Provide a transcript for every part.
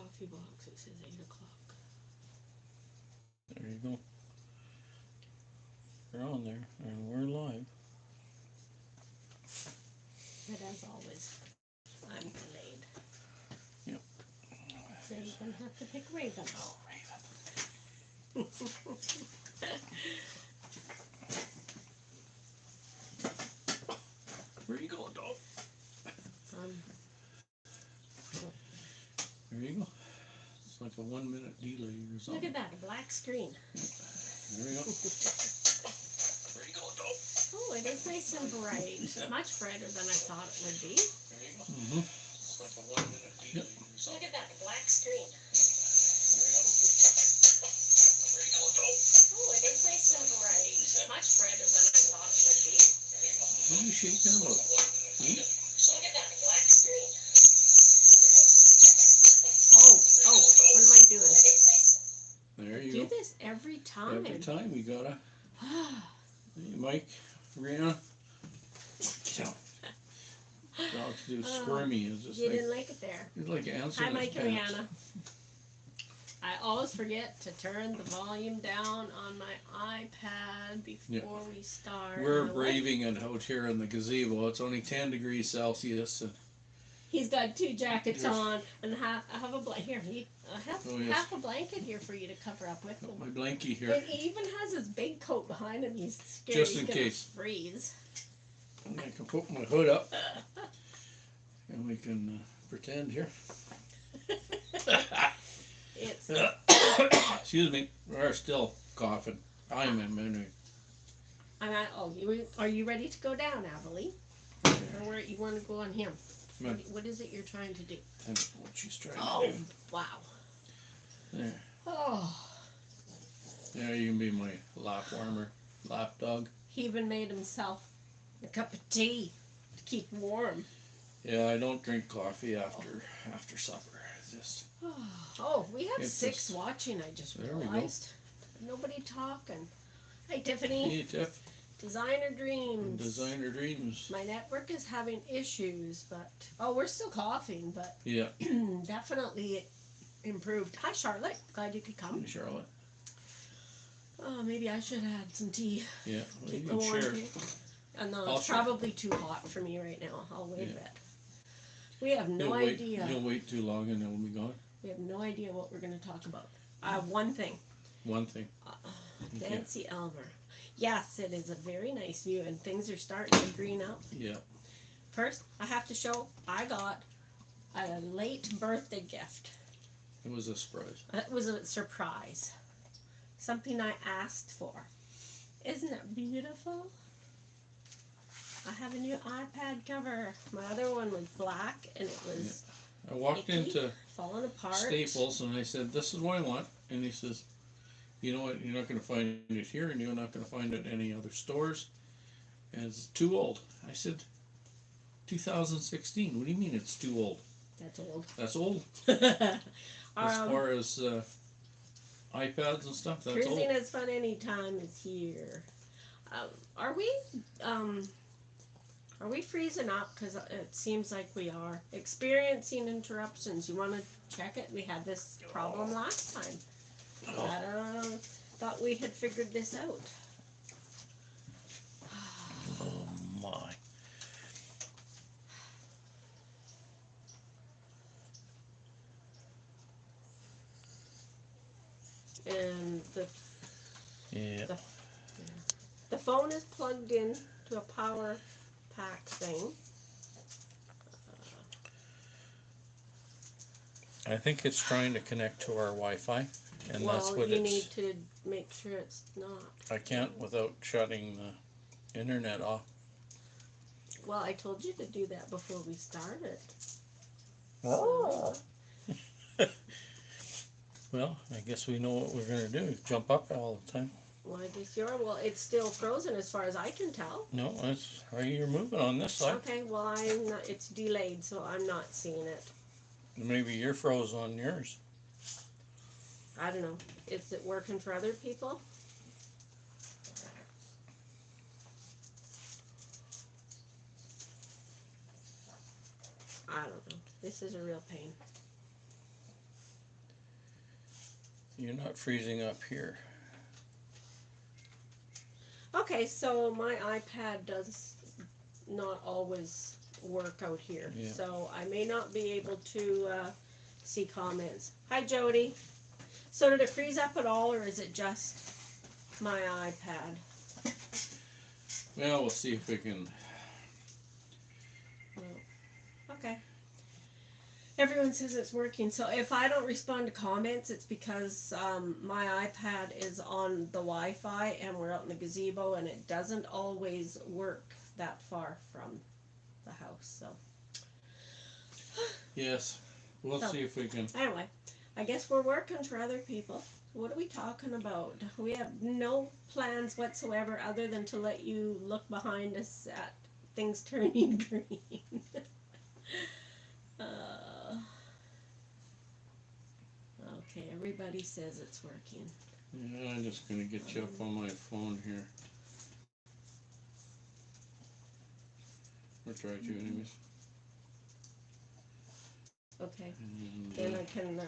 coffee box. It says 8 o'clock. There you go. We're on there, and we're live. But as always, I'm delayed. Yep. So you're going to have to pick Raven. Oh, Raven. Where you going, dog? Um, There you go. It's like a 1 minute delay or something. Look at that, a black screen. There you go. Where you going, dog? Oh, it is nice and bright. Much brighter than I thought it would be. There you go. Mm-hmm. It's like a 1 minute delay or something. Look at that, a black screen. There you go. Where you going, dog? Oh, it is nice and bright. Much brighter than I thought it would be. What are you shaking about? Hmm? Look at that, a black screen. Oh, what am I doing? There you Do go. this every time. Every time you gotta. Hey, Mike, Brianna, get out. Dogs do squirmy. It's just You like, didn't like it there. it's like answering Hi, Mike his and pants. Rihanna. I always forget to turn the volume down on my iPad before we start. We're braving it out here in the gazebo. It's only 10 degrees Celsius. And he's got 2 jackets on and I have a blanket here. Half a blanket here for you to cover up with. got my blankie here. And he even has his big coat behind him. He's scared Just he's in gonna case. freeze. And I can put my hood up and we can pretend here. It's Excuse me, we're still coughing. I'm in anyway. are you ready to go down, Avalie? Or where you want to go on him? What is it you're trying to do? I don't know what she's trying to do. Wow. There. Oh. There, you can be my lap warmer, lap dog. He even made himself a cup of tea to keep warm. Yeah, I don't drink coffee after supper. It's just. Oh, we have It's 6 just, watching. I just there we go. realized. Nobody talking. Hi, Tiffany. Hey, Tiff. Designer Dreams. Designer Dreams. My network is having issues, but we're still coughing, but Yeah. definitely it improved. Hi, Charlotte. Glad you could come. Hey, Charlotte. Oh, maybe I should have had some tea. Yeah, well, you Keep can the warm share. tea. No, I'll it's share. probably too hot for me right now. I'll wait a bit. We have no You'll idea. You'll wait too long and it'll be gone. We have no idea what we're going to talk about. One thing. One thing. Fancy Elmer. Yes, it is a very nice view, and things are starting to green up. Yeah. First, I have to show I got a late birthday gift. It was a surprise. It was a surprise. Something I asked for. Isn't it beautiful? I have a new iPad cover. My other one was black, and it was I walked icky, into falling apart. Staples and I said, "This is what I want." And he says, "You know what? You're not going to find it here, and you're not going to find it at any other stores. And it's too old." I said, 2016. What do you mean it's too old? That's old. That's old. As far as iPads and stuff, that's Cruising old. is fun anytime is here. Are we freezing up? Because it seems like we are. Experiencing interruptions. You want to check it? We had this problem last time. Thought we had figured this out. Oh my. And Yeah. the phone is plugged in to a power pack thing. I think it's trying to connect to our Wi-Fi, and well, that's what you it's. need to make sure it's not. I can't without shutting the internet off. Well, I told you to do that before we started. Oh. Well, I guess we know what we're going to do. Jump up all the time. Well, I guess you're. Well, it's still frozen as far as I can tell. No, that's how you're moving on this side. Okay, well, I'm not, it's delayed, so I'm not seeing it. Maybe you're froze on yours. I don't know. Is it working for other people? I don't know. This is a real pain. You're not freezing up here. Okay, so my iPad does not always work out here, Yeah. so I may not be able to see comments. Hi, Jody. So did it freeze up at all, or is it just my iPad? Well, we'll see if we can. Okay. Everyone says it's working, so if I don't respond to comments, it's because my iPad is on the Wi-Fi and we're out in the gazebo, and it doesn't always work that far from the house. So Yes, we'll see if we can. Anyway, I guess we're working for other people. What are we talking about? We have no plans whatsoever other than to let you look behind us at things turning green. Okay, everybody says it's working. Yeah, I'm just gonna get you up on my phone here. Or try to, anyways. Okay, And, then I can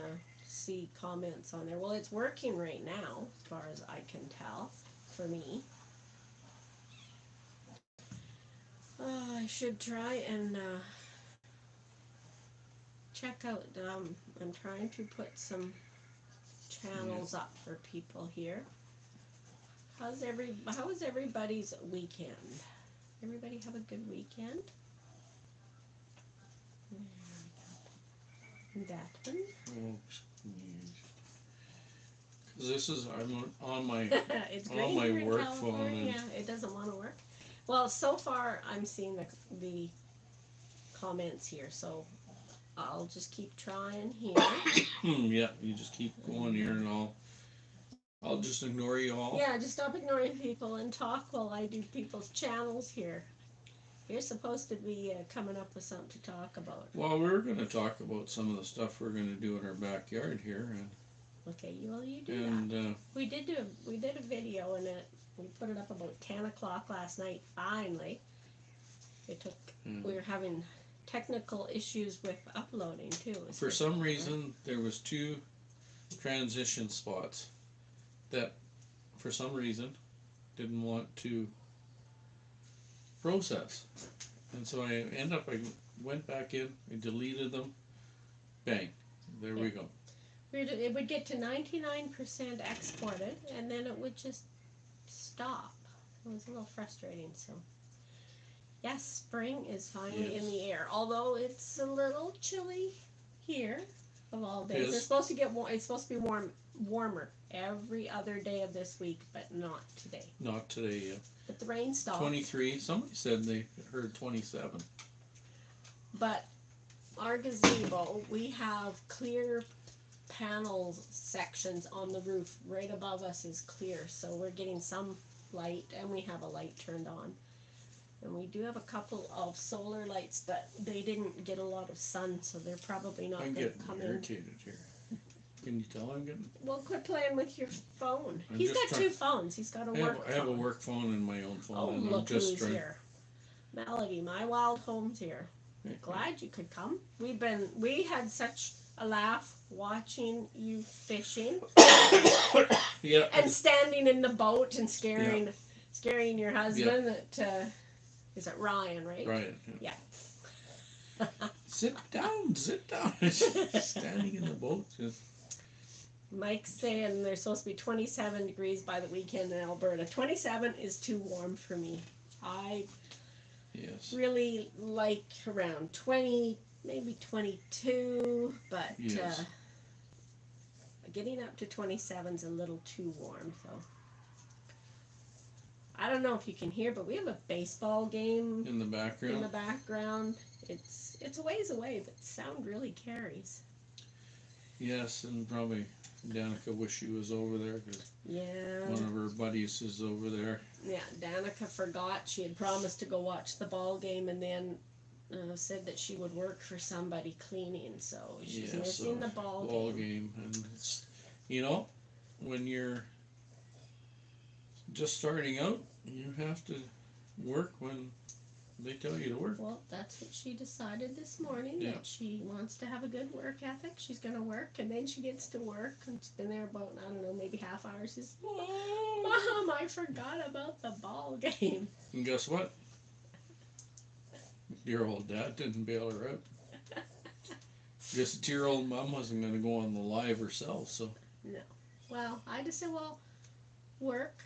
see comments on there. Well, it's working right now, as far as I can tell, for me. I should try and check out. I'm trying to put some channels up for people here. How was everybody's weekend? Everybody have a good weekend? That one. Because this is I'm on my It's on great my here in work phone. California. It doesn't want to work. Well, so far I'm seeing the comments here, so I'll just keep trying here. Yeah, you just keep going here, and I'll just ignore you all. Yeah, just stop ignoring people and talk while I do people's channels here. You're supposed to be coming up with something to talk about. Well, we're going to talk about some of the stuff we're going to do in our backyard here, and okay, you do and, that. We did a video, and we put it up about 10 o'clock last night. Finally, it took. We were having technical issues with uploading too. For some reason, there was 2 transition spots that, for some reason, didn't want to process, and so I went back in, I deleted them, bang, there we go. It would get to 99% exported, and then it would just stop. It was a little frustrating. So, yes, spring is finally in the air. Although it's a little chilly here of all days. It's supposed to get It's supposed to be warmer every other day of this week, but not today. Not today, yeah. But the rain stopped. 23. Somebody said they heard 27. But our gazebo, we have clear panels sections on the roof. Right above us is clear, so we're getting some light, and we have a light turned on. And we do have a couple of solar lights, but they didn't get a lot of sun, so they're probably not going to come in. I'm getting irritated here. Can you tell I'm getting... Well, quit playing with your phone. He's got 2 phones. He's got a work phone. I have a work phone and my own phone. Oh, and look I'm just who's here. Melody, my wild home's here. Glad you could come. We had such a laugh watching you fishing. Yeah. And standing in the boat and scaring your husband. Yeah. Is it Ryan, right? Ryan. Yeah. Sit down. Standing in the boat. Mike's saying there's supposed to be 27 degrees by the weekend in Alberta. 27 is too warm for me. I really like around 20, maybe 22, but getting up to 27 is a little too warm. So I don't know if you can hear, but we have a baseball game in the background. It's a ways away, but sound really carries. Yes, and probably Danica wish she was over there because one of her buddies is over there. Yeah, Danica forgot. She had promised to go watch the ball game, and then said that she would work for somebody cleaning, so she's missing the ball game. And it's, when you're just starting out, you have to work when They tell you to work. Well, that's what she decided this morning, Yeah. that she wants to have a good work ethic. She's going to work, and then she gets to work, and she's been there about, I don't know, maybe half hour. She says, Mom, I forgot about the ball game. And guess what? Your old dad didn't bail her out. Guess the your old mom wasn't going to go on the live herself, so. No. Well, I just said, well, work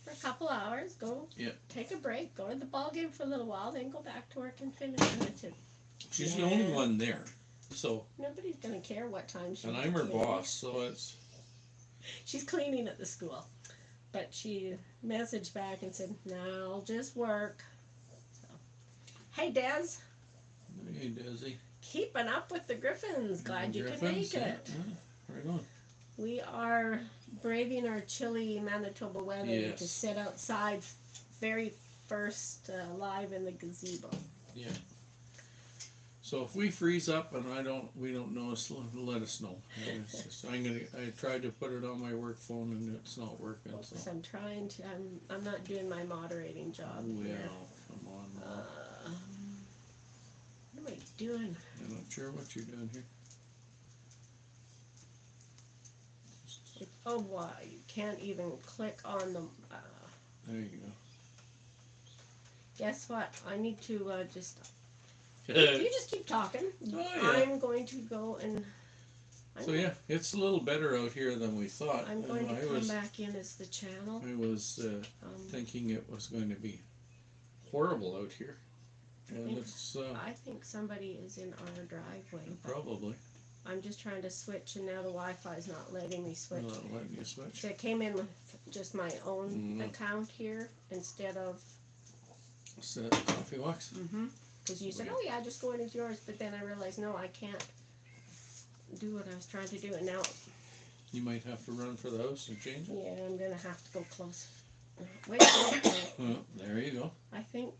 for a couple hours, go take a break, go to the ball game for a little while, then go back to work and finish. And I said, she's the only one there, so. Nobody's going to care what time she. And I'm her boss, so it's. She's cleaning at the school, but she messaged back and said, "No, I'll just work." So, hey, Des. Hey, Desi. Keeping up with the Griffins. Glad you could make it. Yeah, right on. We are braving our chilly Manitoba weather to sit outside very first live in the gazebo. Yeah. So if we freeze up and we don't notice, let us know. I tried to put it on my work phone and it's not working. So I'm trying to. I'm not doing my moderating job here. Come on. What am I doing? I'm not sure what you're doing here. Oh, why? You can't even click on them. There you go. Guess what? I need to just. You just keep talking. Oh, yeah. I'm going to go and. So yeah, it's a little better out here than we thought. I'm going to come back in as the channel. I was thinking it was going to be horrible out here, and I think somebody is in our driveway. Probably. I'm just trying to switch, and now the Wi-Fi is not letting me switch. Not letting you switch. So I came in with just my own account here instead of. Is that Coffee Walks? Mm-hmm. Because you said, "Oh yeah, just go in as yours," but then I realized, no, I can't do what I was trying to do, and now. You might have to run for the house and change it. Yeah, I'm gonna have to go close. Wait. Well, there you go. I think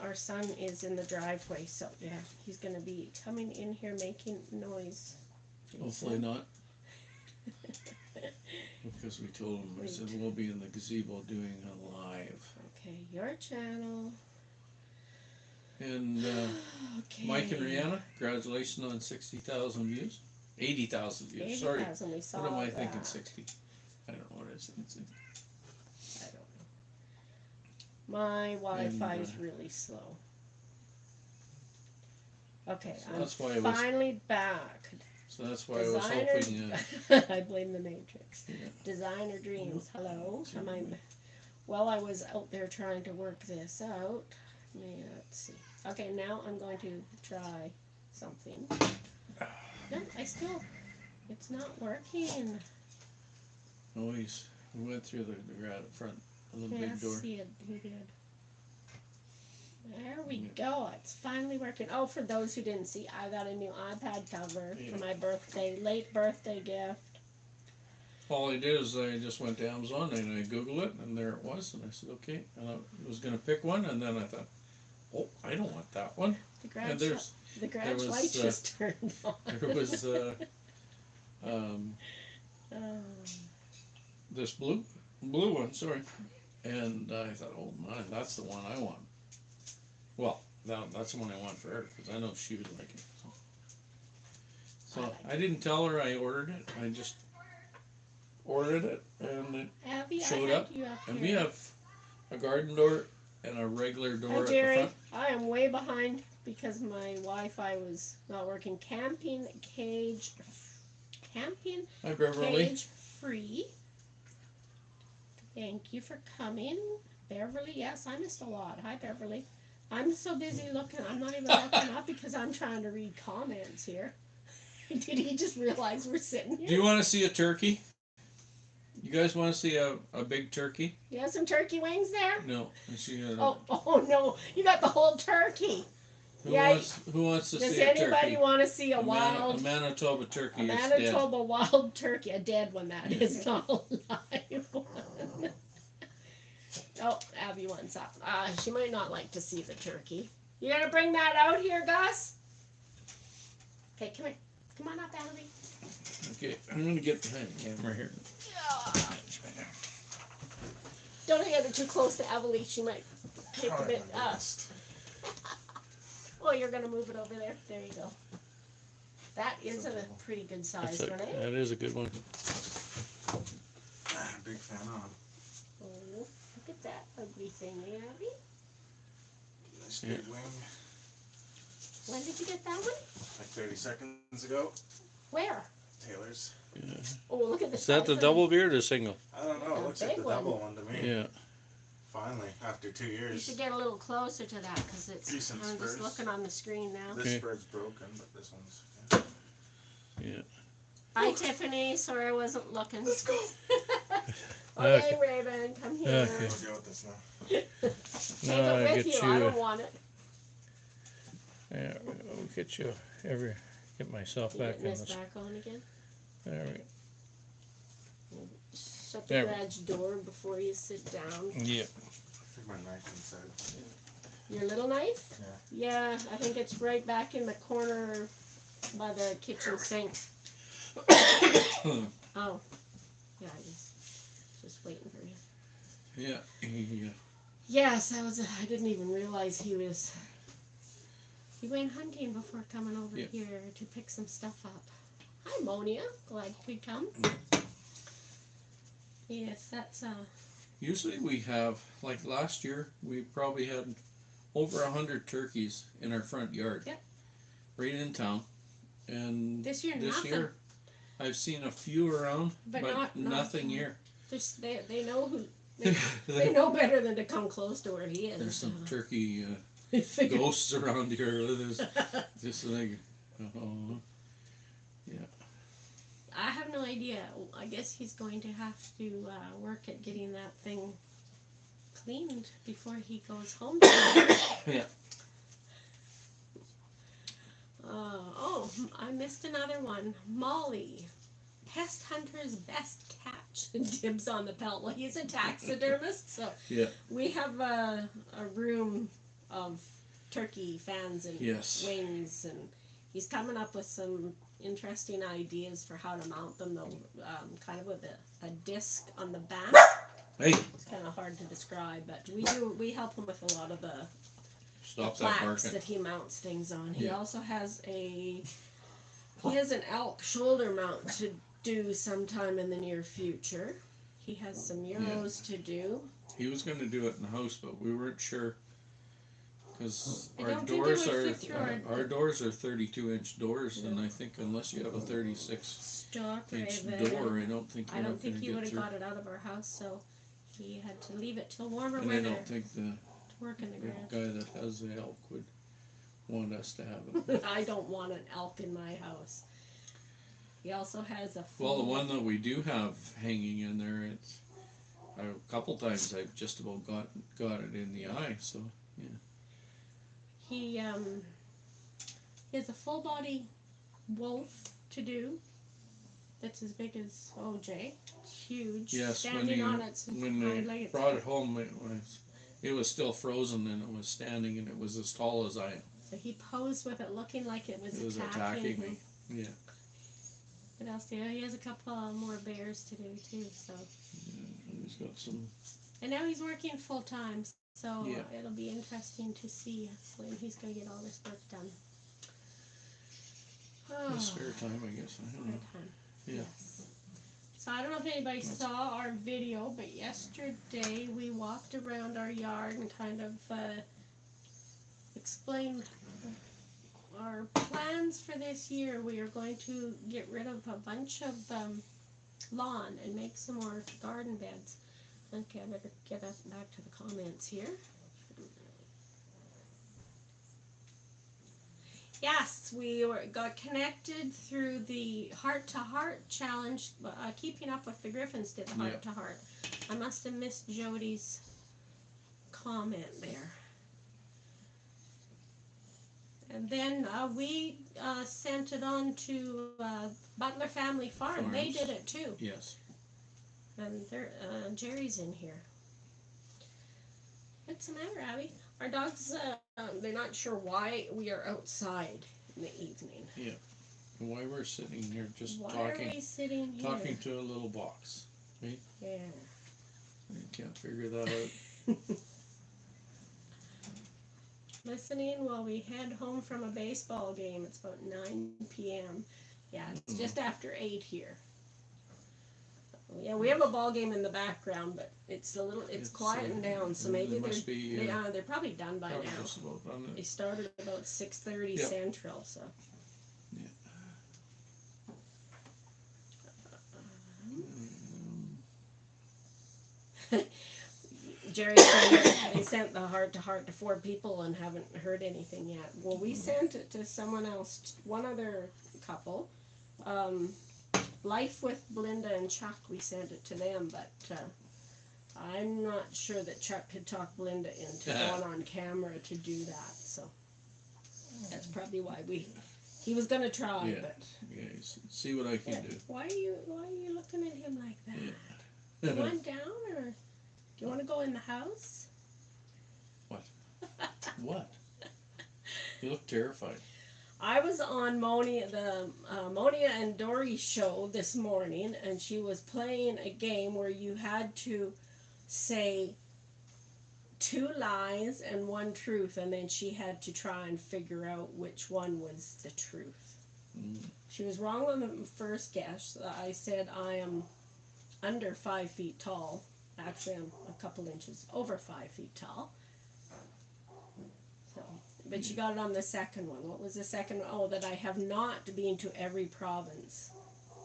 our son is in the driveway, so yeah, he's gonna be coming in here making noise. Hopefully not. Because we told him, I said, we'll be in the gazebo doing a live. Okay, your channel. And okay. Mike and Rihanna, congratulations on 60,000 views. 80,000 views. 80, sorry. We saw what am I that. thinking? 60. I don't know what it is. I don't know. My Wi-Fi is really slow. Okay, so I'm finally back. So that's why I was hoping. I blame the Matrix. Yeah. Designer Dreams. Hello. Well, I was out there trying to work this out. Let's see. Okay, now I'm going to try something. No, it's not working. Oh, we went through the front of the big door. See it. Who did? There we go. It's finally working. Oh, for those who didn't see, I got a new iPad cover for my birthday, late birthday gift. All I did is I just went to Amazon and I Googled it, and there it was. And I said, okay. And I was going to pick one, and then I thought, oh, I don't want that one. The garage light just turned on. There was this blue one, sorry. And I thought, oh, man, that's the one I want. Well, that's the one I want for her, because I know she would like it. So I didn't tell her I ordered it. I just ordered it, and it showed up. And we have a garden door and a regular door at the front. I am way behind because my Wi-Fi was not working. Camping cage free. Thank you for coming. Beverly, yes, I missed a lot. Hi, Beverly. I'm so busy looking, I'm not even looking up because I'm trying to read comments here. Did he just realize we're sitting here? Do you want to see a turkey? You guys want to see a big turkey? You have some turkey wings there? No. Oh no, you got the whole turkey. Who wants to see a turkey? Does anybody want to see a Manitoba turkey? A Manitoba wild turkey, a dead one that is, not a live one. Oh, Abby wants up. She might not like to see the turkey. You gonna bring that out here, Gus? Okay, come here. Come on up, Abby. Okay, I'm gonna get behind the camera here. Don't get it too close to Emily. She might take a bit. Oh, you're gonna move it over there. There you go. That is a pretty good size one, eh? That is a good one. Big fan of. Oh, look at that ugly thing, eh, Abby? Nice big wing. When did you get that one? Like 30 seconds ago. Where? Taylor's. Yeah. Oh, look at the Is that the double beard or single? I don't know. It looks like the double one to me. Yeah. Finally, after 2 years. You should get a little closer to that because it's. Decent I'm just spurs. looking on the screen now. This spur's broken, but this one's. Yeah. Hi, Tiffany. Sorry I wasn't looking. Let's go. Okay, Raven, come here. Okay. We'll go with this now. Take it with you. I don't want it. Yeah, we'll get you get myself You back getting in this this. back on again? There Shut the There. garage door before you sit down. we Yeah. I think my knife inside. Your little knife? Yeah, I think it's right back in the corner by the kitchen sink. Oh, yeah, I was just waiting for you. Yeah. Yeah. Yes, I didn't even realize he went hunting before coming over here to pick some stuff up. Hi, Monia. Glad you could come. Yes, that's Usually we have, like last year, we probably had over 100 turkeys in our front yard. Yep. Right in town. And this year nothing. year I've seen a few around, but nothing here. They know who. They know better than to come close to where he is. There's some turkey ghosts around here. There's just like, yeah. I have no idea. I guess he's going to have to work at getting that thing cleaned before he goes home. Yeah. Oh, I missed another one. Molly, Pest Hunter's Best Catch. Dibs on the pelt. Well, he's a taxidermist, so Yeah. we have a room of turkey fans and wings, and he's coming up with some interesting ideas for how to mount them, though, kind of with a disc on the back. Hey. It's kind of hard to describe, but we help him with a lot of the Stop that he mounts things on. He also has an elk shoulder mount to do sometime in the near future. He has some euros to do. He was going to do it in the house, but we weren't sure because I our don't think doors it would are fit through our doors are 32-inch doors, and I think unless you have a 36-inch door, I don't think he would have got it out of our house, so he had to leave it till warmer and weather. I don't think the Work in the garage. guy that has the elk would want us to have it. I don't want an elk in my house. He also has a Well, the one that we do have hanging in there, it's a couple times I've just about got it in the eye. So yeah. He has a full body wolf to do. That's as big as OJ. It's huge. Yes, standing on its when hind they legs. brought it home, it was still frozen and it was standing and it was as tall as I am. So he posed with it, looking like it was attacking me. Yeah. What else do you? He has a couple more bears to do too. So. Yeah, he's got some. And now he's working full time, so it'll be interesting to see when he's going to get all this work done. Oh. Spare time, I guess. I don't know. Yeah. Yes. So I don't know if anybody saw our video, but yesterday we walked around our yard and kind of explained our plans for this year. We are going to get rid of a bunch of lawn and make some more garden beds. Okay, I better get us back to the comments here. Yes, we got connected through the Heart to Heart challenge. Keeping Up with the Griffins did the Heart to Heart. I must have missed Jody's comment there. And then we sent it on to Butler Family Farm. They did it too. Yes. And Jerry's in here. What's the matter, Abby? Our dogs, they're not sure why we are outside in the evening. Yeah. And why we're sitting here just why talking. Why are we sitting here? Talking to a little box. Right? Yeah. I can't figure that out. listening while we head home from a baseball game. It's about 9 p.m. Yeah, it's just after 8 here. Yeah, we have a ball game in the background, but it's quieting down. So maybe they're probably done by probably now. just about done They it. started about 6:30 Yep. Central. So. Jerry said they sent the heart to heart to 4 people and haven't heard anything yet. Well, we sent it to someone else, one other couple. Life with Belinda and Chuck, we sent it to them, but I'm not sure that Chuck could talk Belinda into going on camera to do that. So that's probably why he was gonna try, Yeah. but Yeah, see what I can do. Why are you looking at him like that? Do you want down or do you want to go in the house? What? You look terrified. I was on Monia and Dory show this morning, and she was playing a game where you had to say 2 lies and 1 truth, and then she had to try and figure out which one was the truth. She was wrong on the first guess. I said I am under 5 feet tall. Actually, I'm a couple inches over 5 feet tall. So, but she got it on the second one. What was the second one? Oh, that I have not been to every province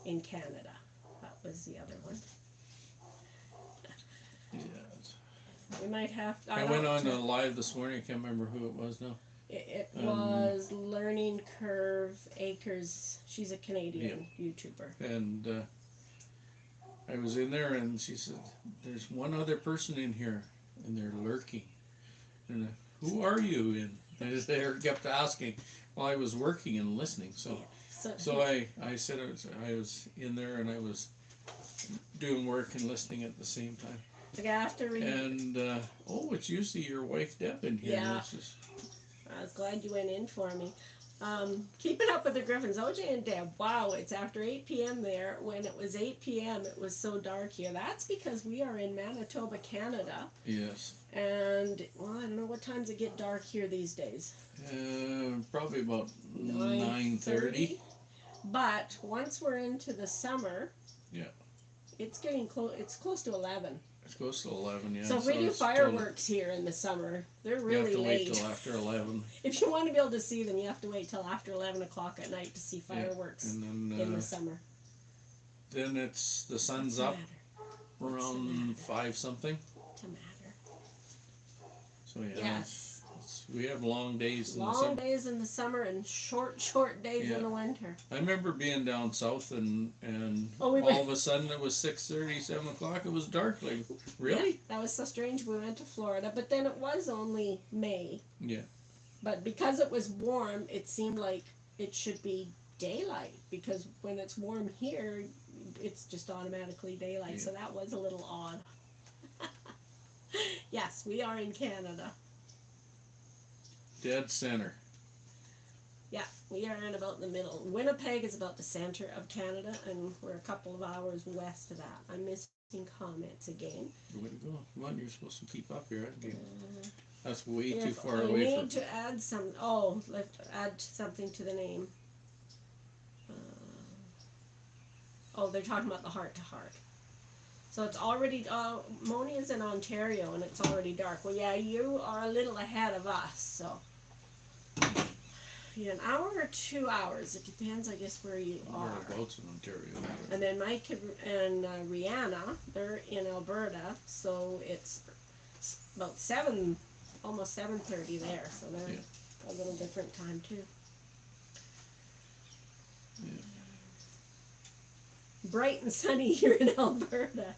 in Canada. That was the other one. Yes. We might have. I went on live this morning. I can't remember who it was now. It was Learning Curve Acres. She's a Canadian YouTuber. And I was in there, and she said, "There's one other person in here, and they're lurking." And who are you? And they kept asking. Well, I was working and listening, so I said I was in there, and I was doing work and listening at the same time. And it's usually your wife Deb in here. Yeah. I was glad you went in for me. Keeping up with the Griffins, OJ and Deb. Wow, it's after 8 p.m. there. When it was 8 p.m., it was so dark here. That's because we are in Manitoba, Canada. Yes. And, well, I don't know what times it get dark here these days. Probably about 9:30. But once we're into the summer, it's getting close. It's close to 11. It's close to 11, yeah. So if we do fireworks here in the summer, they're really late. You have to wait till after 11. If you want to be able to see them, you have to wait till after 11 o'clock at night to see fireworks in the summer. Then the sun's up around 5 something. What's the matter? So yes. We have long days in the summer. Long days in the summer and short days in the winter. I remember being down south and all of a sudden it was 6:30, 7 o'clock. It was dark. Like, really? Yeah, that was so strange. We went to Florida, but then it was only May. Yeah. But because it was warm, it seemed like it should be daylight, because when it's warm here, it's just automatically daylight. Yeah. So that was a little odd. Yes, we are in Canada. Dead center. Yeah, we are in about the middle. Winnipeg is about the center of Canada, and we're a couple of hours west of that. I'm missing comments again. Way to go. Come on, you're supposed to keep up here. That's way too far away from... We need to add some... add something to the name. They're talking about the heart-to-heart. So it's already... Moni is in Ontario, and it's already dark. Well, yeah, you are a little ahead of us, so... an hour or 2 hours. It depends, I guess, where you are. Whereabouts in Ontario? And then Mike and Rihanna, they're in Alberta, so it's about almost 7:30 there. So they're a little different time too. Yeah. Bright and sunny here in Alberta.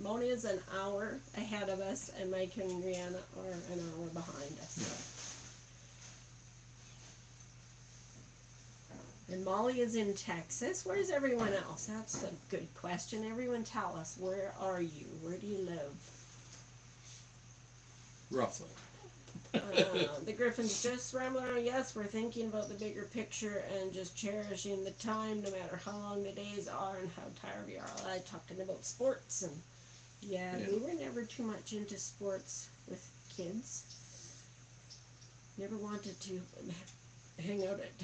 Monia's an hour ahead of us, and Mike and Rihanna are an hour behind us. Yeah. And Molly is in Texas. Where's everyone else? That's a good question. Everyone tell us, where are you? Where do you live? Roughly. The Griffins just rambling around. Yes, we're thinking about the bigger picture and just cherishing the time, no matter how long the days are and how tired we are. I talking about sports, and we were never too much into sports with kids. Never wanted to hang out at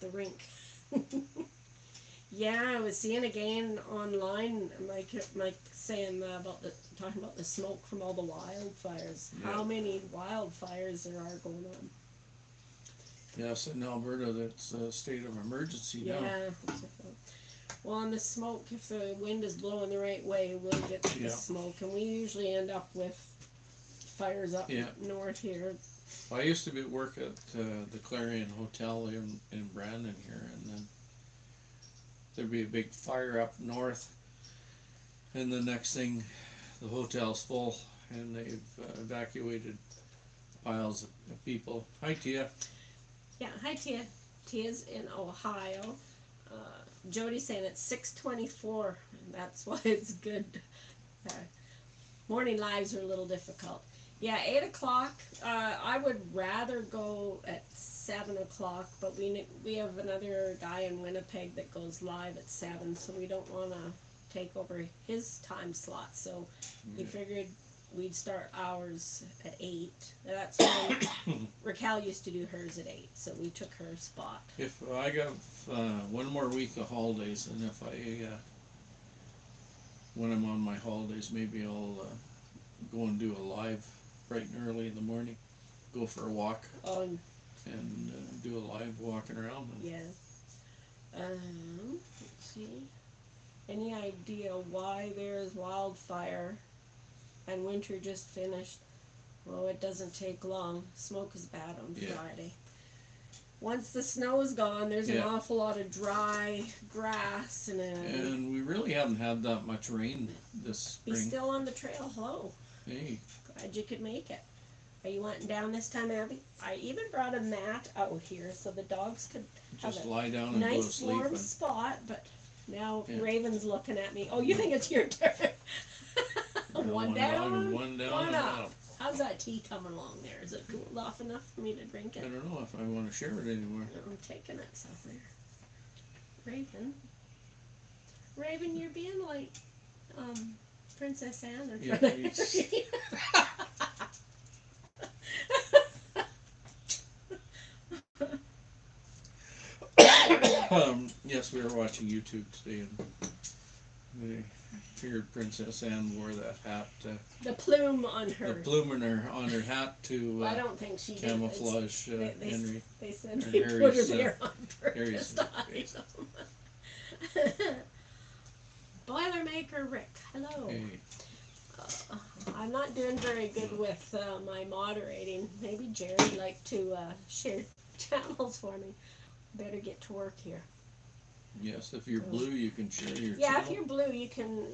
the rink. Yeah, I was seeing again online, like saying talking about the smoke from all the wildfires. Yeah. How many wildfires there are going on? Yes, in Alberta, that's a state of emergency now. Yeah. Well, and the smoke, if the wind is blowing the right way, we'll get the Yeah. smoke, and we usually end up with fires up Yeah. north here. Well, I used to work at the Clarion Hotel in Brandon here, and then there'd be a big fire up north, and the next thing, the hotel's full, and they've evacuated piles of people. Hi, Tia. Yeah, hi Tia. Tia's in Ohio. Jody's saying it's 6:24, and that's why it's good. Morning lives are a little difficult. Yeah, 8 o'clock. I would rather go at 7 o'clock, but we have another guy in Winnipeg that goes live at 7, so we don't want to take over his time slot. So we figured we'd start ours at 8. That's when Raquel used to do hers at 8, so we took her spot. If I got one more week of holidays, and if I when I'm on my holidays, maybe I'll go and do a live bright and early in the morning. Go for a walk and do a live walking around. Yeah. Let's see. Any idea why there's wildfire and winter just finished? Well, it doesn't take long. Smoke is bad on Friday. Once the snow is gone, there's an awful lot of dry grass and we really haven't had that much rain this spring. Be still on the trail. Hello. Hey. Glad you could make it. Are you wanting down this time, Abby? I even brought a mat out here so the dogs could just have lie down a and go to nice sleep. warm spot, but now Raven's looking at me. Oh, you think it's your turn? One down, one up. How's that tea coming along there? Is it cooled off enough for me to drink I it? don't know if I want to share it anymore. I'm taking it somewhere. Raven, you're being like Princess Anne or Yes, we were watching YouTube today, and they figured Princess Anne wore that hat. The plume on her. The plume on her hat to well, I don't think she camouflage Henry. They said they put her there on purpose Harry's to hide them. Boilermaker Rick, hello. Hey. I'm not doing very good with my moderating. Maybe Jerry'd like to share channels for me. Better get to work here. Yes, if you're blue, you can share your channel. Yeah, if you're blue, you can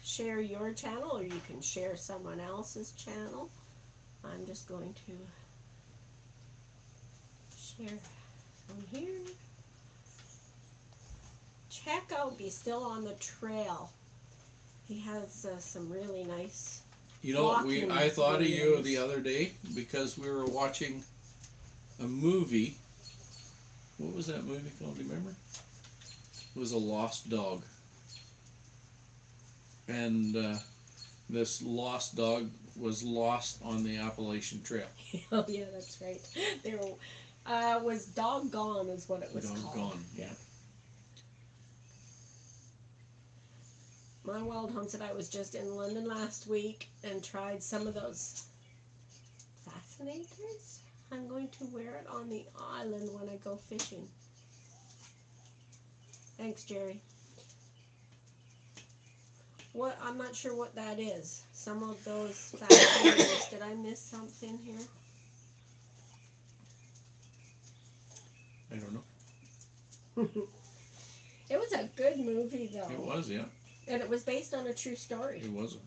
share your channel, or you can share someone else's channel. I'm just going to share from here. Check out Be Still on the Trail. He has some really nice. You know, I thought of you the other day because we were watching a movie. What was that movie called? Do you remember? It was a lost dog. And this lost dog was lost on the Appalachian Trail. Oh, yeah, that's right. There was Doggone is what it was called. Doggone, yeah. My wild home said I was just in London last week and tried some of those fascinators. I'm going to wear it on the island when I go fishing. Thanks, Jerry. What? I'm not sure what that is. Some of those fascinators. Did I miss something here? I don't know. It was a good movie, though. It was, yeah. And it was based on a true story. It wasn't.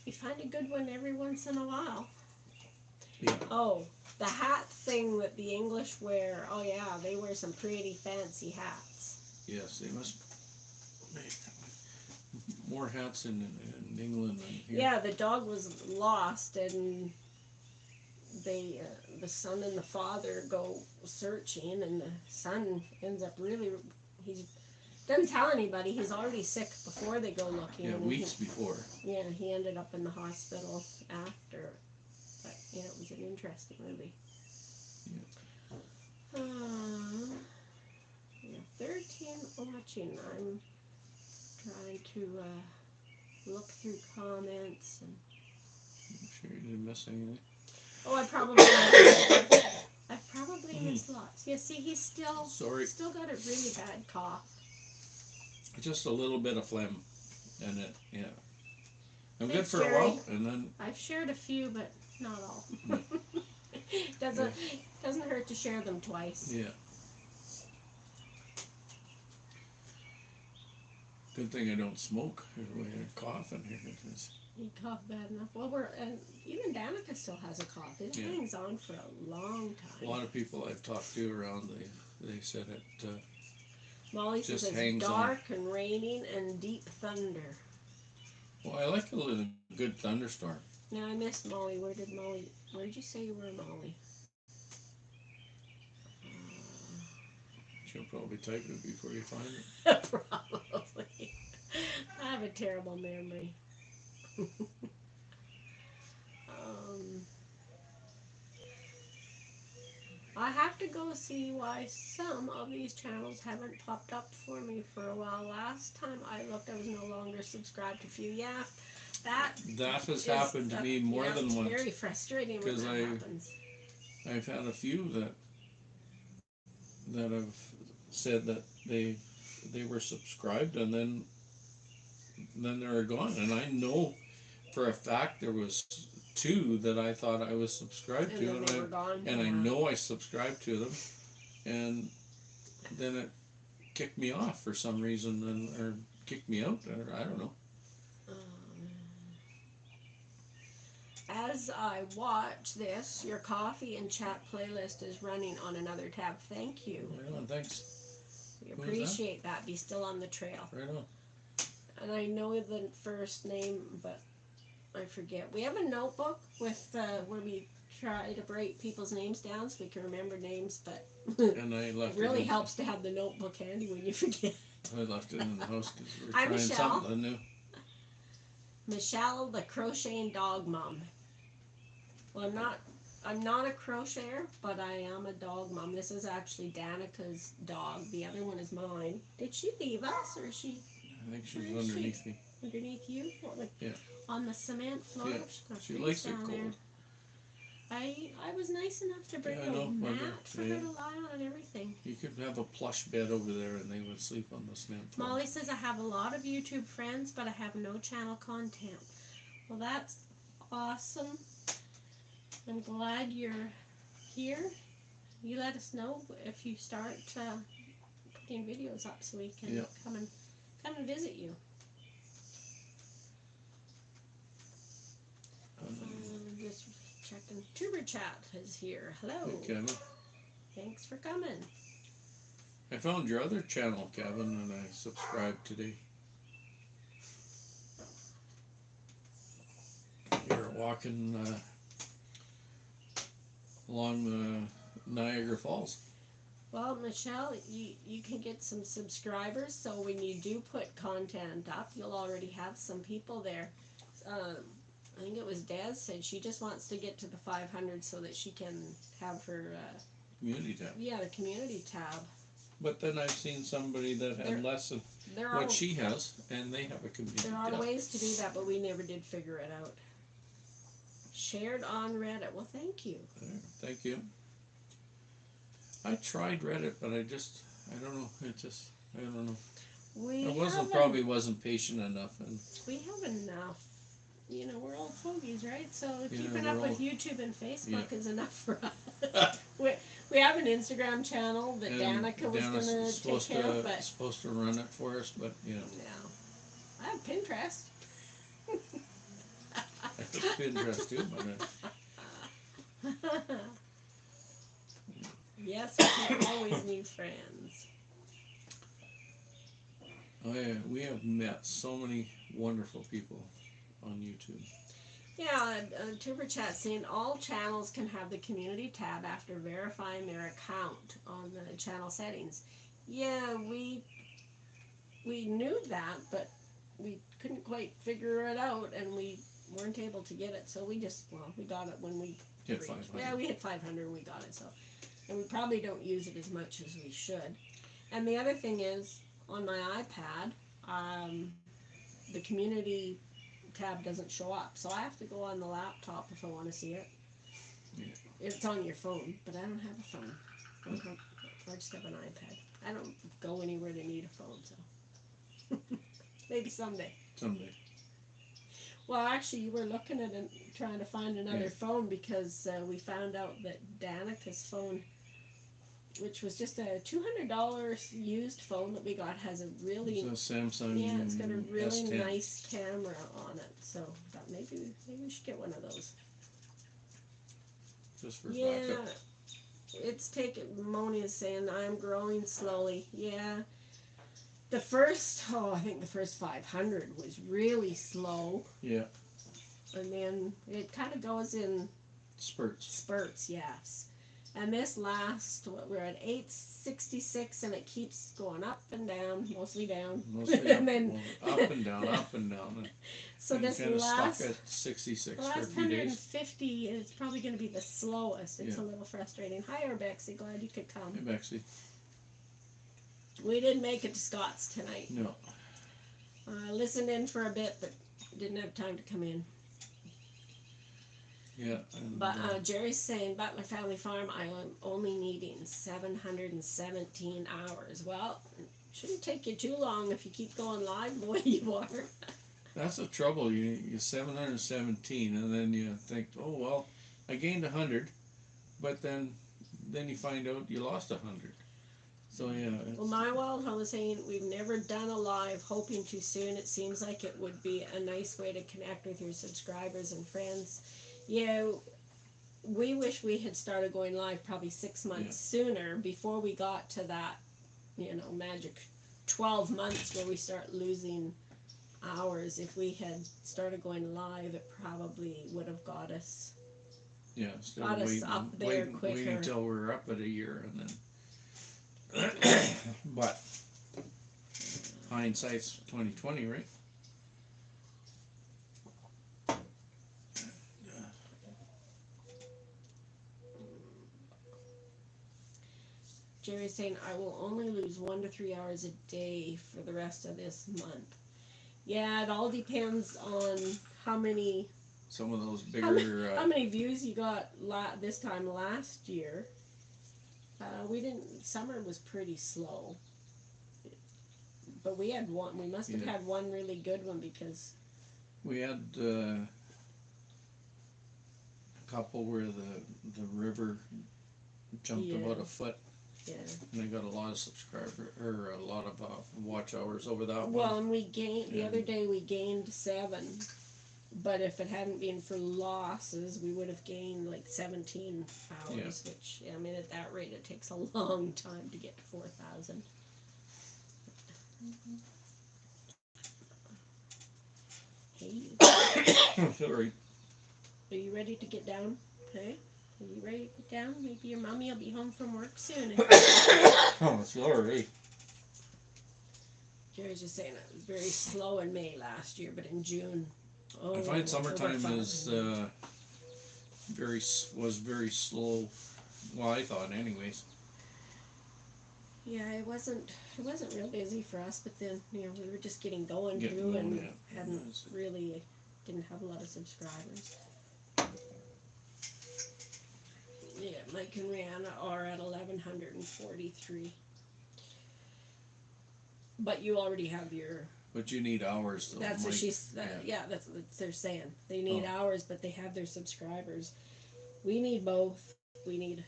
You find a good one every once in a while. Yeah. Oh, the hat thing that the English wear. Oh, yeah, they wear some pretty fancy hats. Yes, they must make more hats in England than here. Yeah, the dog was lost, and they, the son and the father go searching, and the son ends up really, he doesn't tell anybody. He's already sick before they go looking. Yeah, and weeks before. he ended up in the hospital after. But yeah, it was an interesting movie. Yeah, 13 watching. I'm trying to look through comments and. I'm sure you didn't miss anything. Oh, I probably missed lots. Yeah, see, he's still got a really bad cough. Just a little bit of phlegm, and it, yeah. I'm good Thanks, for Jerry. a while, and then I've shared a few, but not all. Doesn't hurt to share them twice. yeah. Good thing I don't smoke. There's a cough in here. He coughed bad enough. Well, and even Danica still has a cough. It hangs on for a long time. A lot of people I've talked to around, they said it Molly just says hangs it's dark on. and raining and deep thunder. Well, I like a little good thunderstorm. Now I missed Molly. Where did you say you were, Molly? She'll probably type it before you find it. Probably. I have a terrible memory. I have to go see why some of these channels haven't popped up for me for a while. Last time I looked, I was no longer subscribed to a few. Yeah, that has happened to me more than once. It's very frustrating when that happens. I've had a few that have said that they were subscribed and then they're gone, and I know for a fact there was two that I thought I was subscribed to, and I know I subscribed to them, and then it kicked me off for some reason, or kicked me out, or I don't know. As I watch this, your coffee and chat playlist is running on another tab. Thank you. Right on, thanks. We appreciate that. Be still on the trail. Right on. And I know the first name, but I forget. We have a notebook with where we try to break people's names down so we can remember names, but and I left it really helps to have the notebook handy when you forget. I left it in the house because we're trying something new. Michelle, the crocheting dog mom. Well, I'm not a crocheter, but I am a dog mom. This is actually Danica's dog. The other one is mine. Did she leave us, or is she? I think she's underneath me. Underneath you? Yeah. On the cement floor? Yeah. She likes it cold. I was nice enough to bring a mat for her to lie on and everything. You could have a plush bed over there and they would sleep on the cement floor. Molly says, I have a lot of YouTube friends, but I have no channel content. Well, that's awesome. I'm glad you're here. You let us know if you start putting videos up so we can come and visit you. Just checking. Tuber Chat is here. Hello. Hey, Kevin. Thanks for coming. I found your other channel, Kevin, and I subscribed today. You're walking along the Niagara Falls. Well, Michelle, you can get some subscribers, so when you do put content up, you'll already have some people there. I think it was Des said she just wants to get to the 500 so that she can have her community tab. Yeah, the community tab. But then I've seen somebody that had less than what she has, and they have a community tab. There are ways to do that, but we never did figure it out. Shared on Reddit. Well, thank you. Thank you. I tried Reddit, but I don't know. I don't know. Probably wasn't patient enough. And we have enough. You know, we're old fogies, right? So keeping up with YouTube and Facebook is enough for us. we have an Instagram channel that Danica was going to take care of, but supposed to run it for us, but you know. Yeah. I have Pinterest. I have Pinterest too, but yes, we always need friends. Oh yeah, we have met so many wonderful people on YouTube. Yeah, Tuber Chat saying all channels can have the community tab after verifying their account on the channel settings. Yeah, we knew that, but we couldn't quite figure it out, and we weren't able to get it. So we got it when we Hit reached. 500. Yeah, we hit 500 and we got it. So, and we probably don't use it as much as we should. And the other thing is, on my iPad, the community tab doesn't show up, so I have to go on the laptop if I want to see it. Yeah. It's on your phone, but I don't have a phone. I just have an iPad. I don't go anywhere to need a phone, so maybe someday. Someday. Well, actually, you were looking at it, trying to find another phone because we found out that Danica's phone, which was just a $200 used phone that we got, has a really It's a Samsung. yeah, it's got a really S10. nice camera on it. So thought maybe we should get one of those. Just for Yeah, backup. it's taking. Moni is saying I'm growing slowly. Yeah, I think the first 500 was really slow, Yeah. and then it kind of goes in Spurts. yes. And this last, we're at 866, and it keeps going up and down, mostly down. Mostly and then up and down, up and down. so And this kind of last stuck at 66 the for a last few days. 150 is probably going to be the slowest. It's a Yeah. little frustrating. Hi, Bexy. Glad you could come. Hey, Bexy. We didn't make it to Scott's tonight. No. Listened in for a bit, but didn't have time to come in. Yeah. And, But Jerry's saying, Butler Family Farm, I am only needing 717 hours. Well, it shouldn't take you too long if you keep going live the way you are. that's the trouble. You 717, and then you think, oh well, I gained 100, but then you find out you lost 100. So yeah. Well, my wild home is saying we've never done a live, hoping to soon. It seems like it would be a nice way to connect with your subscribers and friends. Yeah, we wish we had started going live probably 6 months sooner before we got to that, magic 12 months where we start losing hours. If we had started going live, it probably would have got us. Yeah, instead Got of us up there quicker. waiting until we're up at a year, and then. But hindsight's 2020, right? Jerry's saying I will only lose 1 to 3 hours a day for the rest of this month. Yeah, it all depends on how many. Some of those bigger. How many views you got this time last year? We didn't. Summer was pretty slow, but we had one. We must have had one really good one because we had a couple where the river jumped about a foot. Yeah. And they got a lot of a lot of watch hours over that one. Well, and we gained the other day. We gained 7, but if it hadn't been for losses, we would have gained like 17 hours. Which I mean, at that rate, it takes a long time to get to 4,000. Hey, Sorry. Are you ready to get down? Hey. Are you ready to get down? Maybe your mommy will be home from work soon. Oh, sorry. Jerry's just saying it was very slow in May last year, but in June. I find summertime is very slow. Well, I thought, anyways. Yeah, it wasn't real busy for us, but then we were just getting going and didn't have a lot of subscribers. Yeah, Mike and Rihanna are at 1,143. But you already have your. But you need hours, though. That's what she's. That's what they're saying. They need hours, but they have their subscribers. We need both. We need.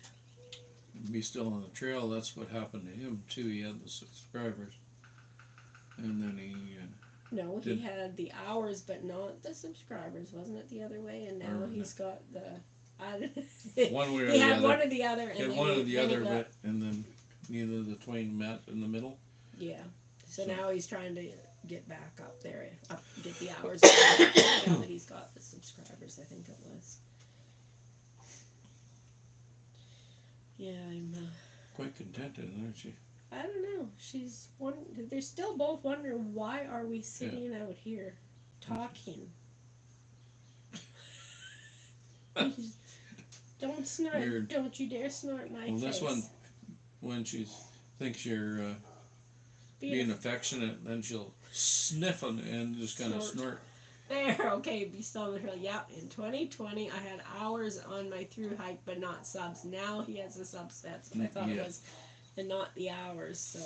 Be still on the trail. That's what happened to him too. He had the subscribers, and then he. No, he had the hours, but not the subscribers. Wasn't it the other way? And now he's got the. One way or he the had other. one or the other, and one or the other, and then neither of the twain met in the middle. Yeah. So now he's trying to get back up there, get the hours. Now that he's got the subscribers, I think it was. Yeah, I'm. Quite contented, aren't you? I don't know. They're still both wondering why are we sitting out here talking. Don't snort! Weird. Don't you dare snort in my Well, face. this one, when she thinks you're being affectionate, then she'll sniff and just kind of snort. There, okay, be still in the hill. Yeah, in 2020, I had hours on my through hike, but not subs. Now he has the subsets, but I thought it was, and not the hours. So,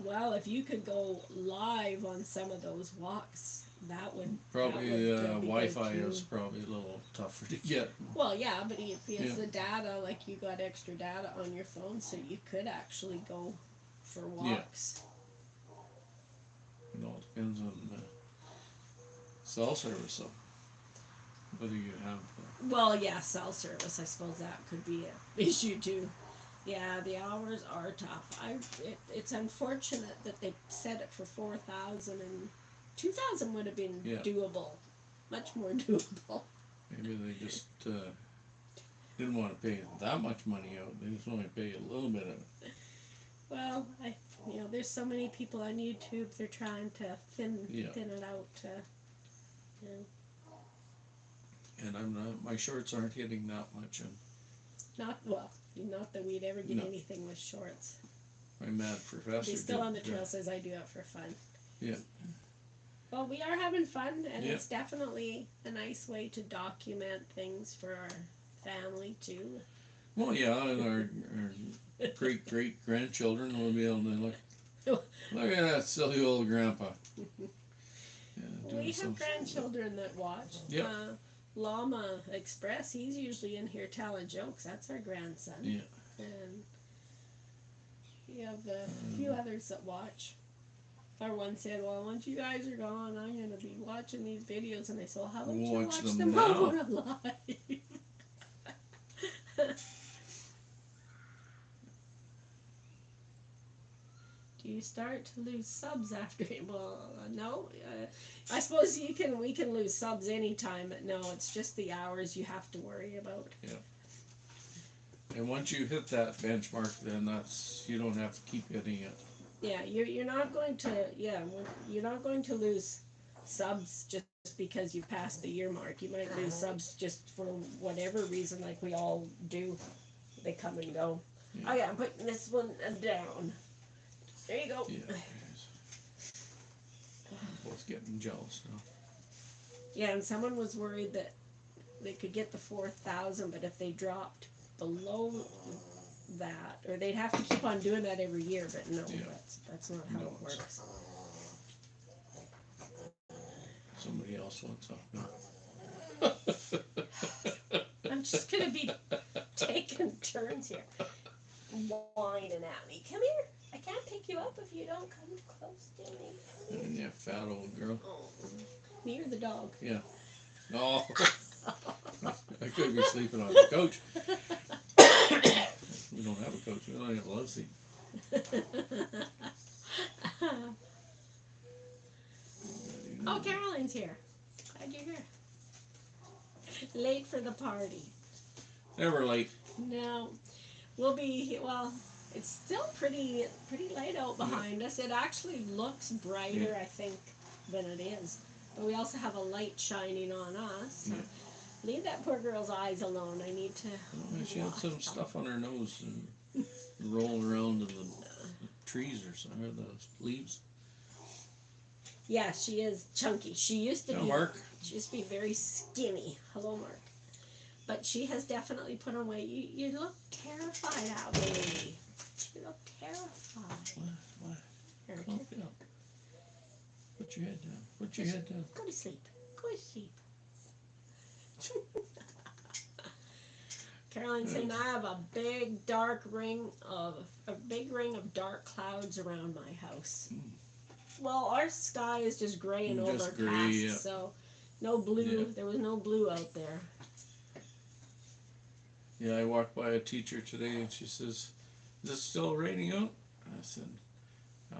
well, if you could go live on some of those walks, that would Probably that would be Wi-Fi good too. is probably a little tougher to get. Well, yeah, but if he has the data, like you got extra data on your phone, so you could actually go for walks. It all depends on cell service, though. Whether you have. Well, yeah, cell service. I suppose that could be an issue too. Yeah, the hours are tough. It's unfortunate that they set it for 4,000 and 2,000 would have been doable, much more doable. Maybe they just didn't want to pay that much money out. They just want to pay a little bit of it. Well, there's so many people on YouTube. They're trying to thin it out. And I'm not. My shorts aren't hitting that much. And not that we'd ever get anything with shorts. My mad professor. He's still on the trail says I do it for fun. Yeah. Well, we are having fun, and it's definitely a nice way to document things for our family too. Well, yeah, and our great grandchildren will be able to look at that silly old grandpa. We have grandchildren that watch. Yep. Llama Express, he's usually in here telling jokes. That's our grandson. Yeah. And you have a few others that watch. Our one said, well, once you guys are gone, I'm going to be watching these videos. And I said, well, how about you watch them all live? Do you start to lose subs after it? Well, no. I suppose we can lose subs anytime, but no, it's just the hours you have to worry about. Yeah. And once you hit that benchmark, then you don't have to keep hitting it. Yeah, you're not going to you're not going to lose subs just because you passed the year mark. You might lose subs just for whatever reason, like we all do. They come and go. Yeah. Okay, I'm putting this one down. There you go. Yeah. I'm both getting jealous now. Yeah, and someone was worried that they could get the 4,000, but if they dropped below that, or they'd have to keep on doing that every year. But no, that's not how it works. Somebody else wants something. I'm just gonna be taking turns here, whining at me. Come here. I can't pick you up if you don't come close to me. Yeah, fat old girl. Oh, me or the dog? Yeah. Oh, I could be sleeping on the couch. We don't have a coach. We only have a love seat. Oh, Caroline's here. Glad you're here. Late for the party. Never late. No, we'll be well. It's still pretty light out behind us. It actually looks brighter, I think, than it is. But we also have a light shining on us. So leave that poor girl's eyes alone. I need to. Oh, she had some stuff on her nose and rolling around in the trees or something, or the leaves. Yeah, she is chunky. She used to be. Mark. She used to be very skinny. Hello, Mark. But she has definitely put on weight. You look terrified out, baby. You look terrified. What? Here, put your head down. Put your head down. Go to sleep. Go to sleep. Caroline saying I have a big ring of dark clouds around my house. Well, our sky is just gray and overcast, so no blue. Yeah. There was no blue out there. Yeah, I walked by a teacher today, and she says, "Is it still raining out?" I said,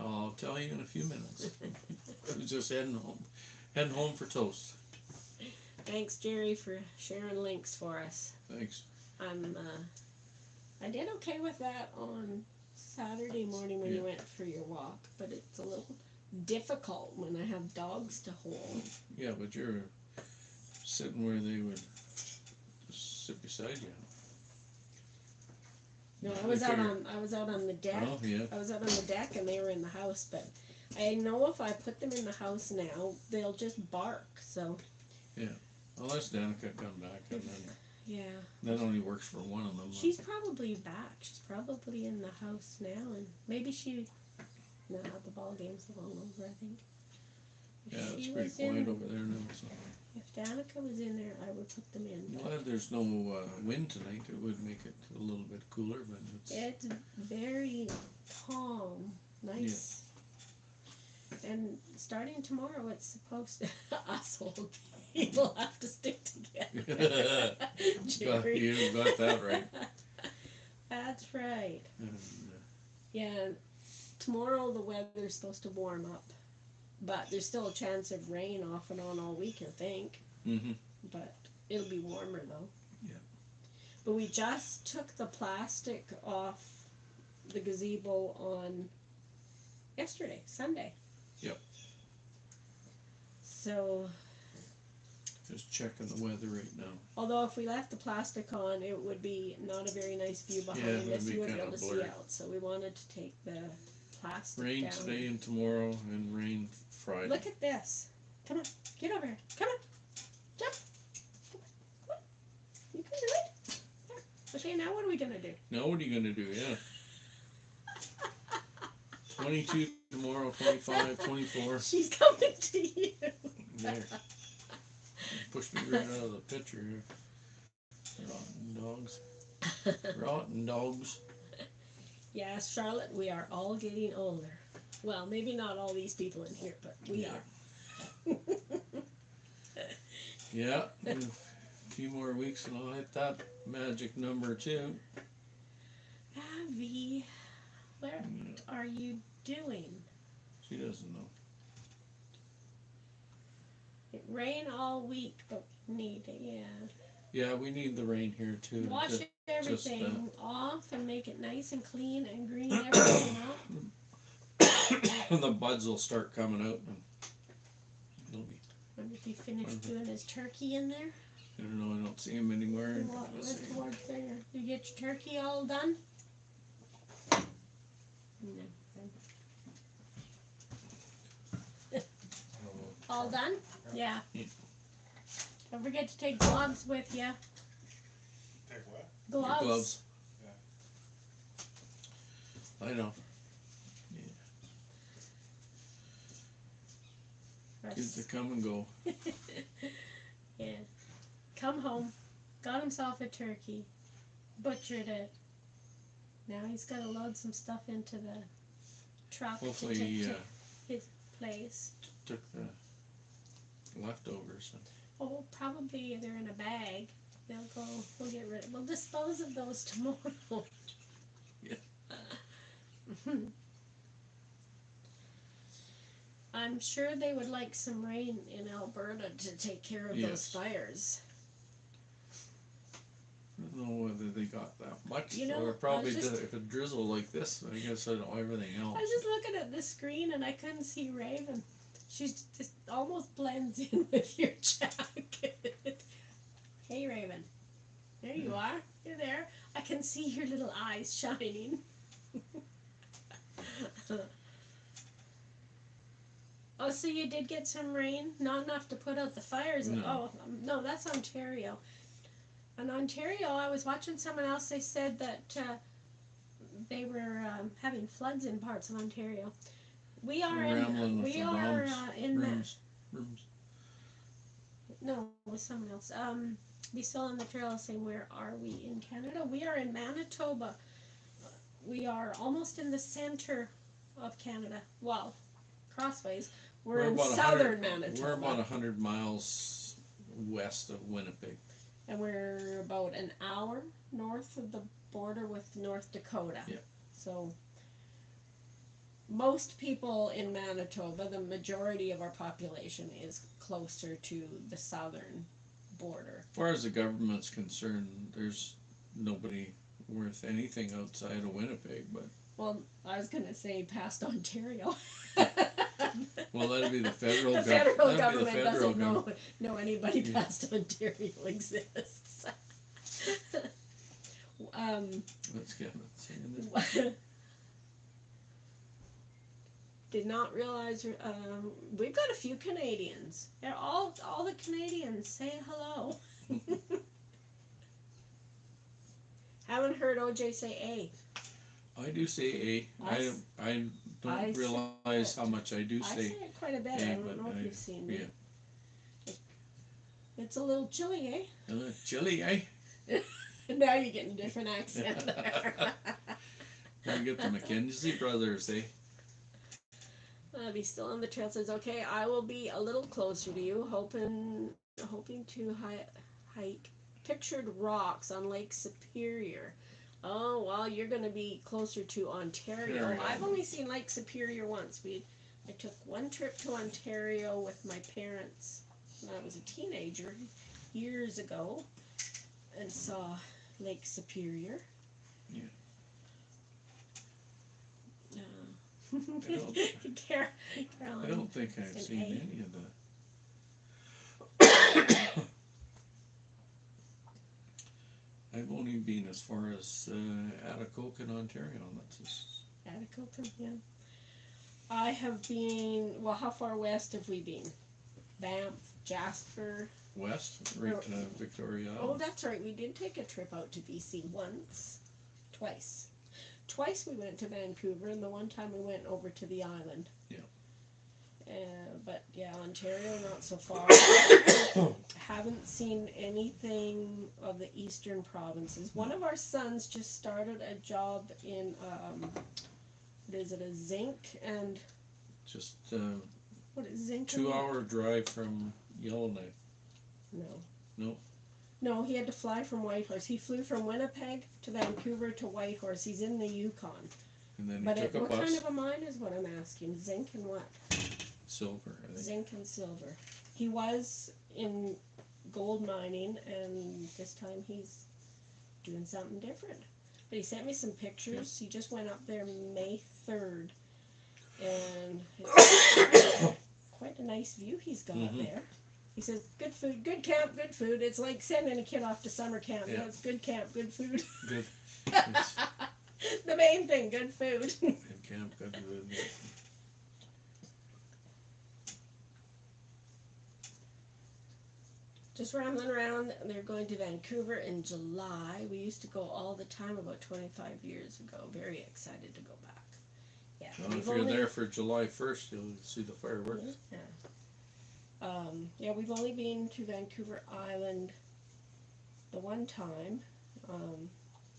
"I'll tell you in a few minutes." I was just heading home for toast. Thanks, Jerry, for sharing links for us. Thanks. I did okay with that on Saturday morning when Yeah. you went for your walk, but it's a little difficult when I have dogs to hold. Yeah, but you're sitting where they would just sit beside you. No, I figure- I was out on the deck. Oh, yeah. I was out on the deck and they were in the house, but I know if I put them in the house now, they'll just bark. So Unless Danica come back, and then yeah, that only works for one of them. she's probably back. She's probably in the house now, and maybe she. No, the ball game's long over. I think. If Yeah, it's she pretty was in- quiet over there now. So. If Danica was in there, I would put them in. I'm But glad there's no wind tonight. It would make it a little bit cooler, but it's very calm, nice. And starting tomorrow, it's supposed to. Us old people have to stick together. Jerry. You got that right. That's right. And, Yeah, tomorrow the weather's supposed to warm up, but there's still a chance of rain off and on all week, I think. mm-hmm. But it'll be warmer though. Yeah. But we just took the plastic off the gazebo on yesterday, Sunday. Yep. So, Just checking the weather right now. although if we left the plastic on, it would be not a very nice view behind Yeah, it would us. be You wouldn't be kinda able to see blurry. out. So we wanted to take the plastic Rain down. today and tomorrow, and rain Friday. Look at this. Come on, get over here. Come on, jump. Come on. You can do it. There. Okay, now what are we gonna do? Now what are you gonna do? Yeah. 22 tomorrow, 25, 24. She's coming to you. There. Push me right out of the picture here. Rotten dogs. Rotten dogs. Yes, Charlotte, we are all getting older. Well, maybe not all these people in here, but we Yeah. are. Yeah. In a few more weeks and I'll hit that magic number too. Abby, what are you doing? She doesn't know. It rained all week, but we need it, yeah. Yeah, we need the rain here too. Wash Just- everything off and make it nice and clean and green everything up. the buds will start coming out and it'll be, Wonder if he finished doing his turkey in there? I don't know, I don't see him anywhere. Look towards there. Did you get your turkey all done? No. All done? Yeah. Yeah. Don't forget to take gloves with you. Take what? Your Gloves. gloves. Yeah. I know. Kids that come and go. Yeah. Come home. Got himself a turkey. Butchered it. Now he's got to load some stuff into the truck Hopefully to take he to his place. took the leftovers. And Oh, probably they're in a bag. They'll go. We'll get rid. We'll dispose of those tomorrow. Yeah. I'm sure they would like some rain in Alberta to take care of those Yes. fires. I don't know whether they got that much. You know, or probably I was just- if it drizzle like this, I guess I know everything else. I was just looking at the screen and I couldn't see Raven. She's just almost blends in with your jacket. Hey, Raven. There you are. You're there. I can see your little eyes shining. Oh, so you did get some rain? Not enough to put out the fires? No. Oh, no, that's Ontario. In Ontario, I was watching someone else. They said that they were having floods in parts of Ontario. We are Rambling in. with We the are rooms, in the. rooms. No, with someone else. Be still on the trail saying, where are we in Canada? We are in Manitoba. We are almost in the center of Canada. Well, crossways. We're in about southern 100 Manitoba. We're about 100 miles west of Winnipeg. And we're about an hour north of the border with North Dakota. Yeah. So most people in Manitoba, the majority of our population is closer to the southern border. As far as the government's concerned, there's nobody worth anything outside of Winnipeg, but Well, I was gonna say past Ontario. well, that'd be the federal The government. federal That'd be the government federal doesn't government. know anybody Yeah. past Ontario exists. Let's get saying this. Did not realize we've got a few Canadians. They're all the Canadians say hello. Haven't heard OJ say I do say A. I I don't I say realize how much I do A. I say. say it quite a bit. A, I don't but know if I- you've seen me. yeah. It's a little chilly, Chili, eh? Now you're getting a different accent there. We get the McKenzie brothers, eh? I'll be still on the trail. Says, okay, I will be a little closer to you, hoping to hike pictured rocks on Lake Superior. Oh, well, you're going to be closer to Ontario. Ontario. I've only seen Lake Superior once. I took one trip to Ontario with my parents when I was a teenager years ago and saw Lake Superior. Yeah. Carolyn, I don't think I've an seen A. any of the. I've only been as far as Atikokan in Ontario. That's just, Atikokan, yeah. I have been, well, how far west have we been? Banff, Jasper. west, right to Victoria Oh, Island. that's right. We did take a trip out to BC twice. Twice we went to Vancouver, and the one time we went over to the island. Yeah. But yeah, Ontario, not so far. Haven't seen anything of the eastern provinces. One of our sons just started a job in, what is it, a zinc and, Just what is zinc? 2 hour drive from Yellowknife. No. No. No, he had to fly from Whitehorse. He flew from Winnipeg to Vancouver to Whitehorse. He's in the Yukon. And then he But took a what bus. kind of a mine is what I'm asking? Zinc and what? Silver, I think. Zinc and silver. He was in gold mining, and this time he's doing something different. But he sent me some pictures. He just went up there May 3rd, and it's quite a nice view he's got Mhm. there. He says, good food, good camp, good food. It's like sending a kid off to summer camp. You know, Yeah. it's good camp, good food. Good. It's The main thing, good food. good camp, good food. Yeah. Just rambling around. They're going to Vancouver in July. We used to go all the time about 25 years ago. Very excited to go back. Yeah. Well, if you're there for July 1st, you'll see the fireworks. Yeah. Yeah, we've only been to Vancouver Island the one time.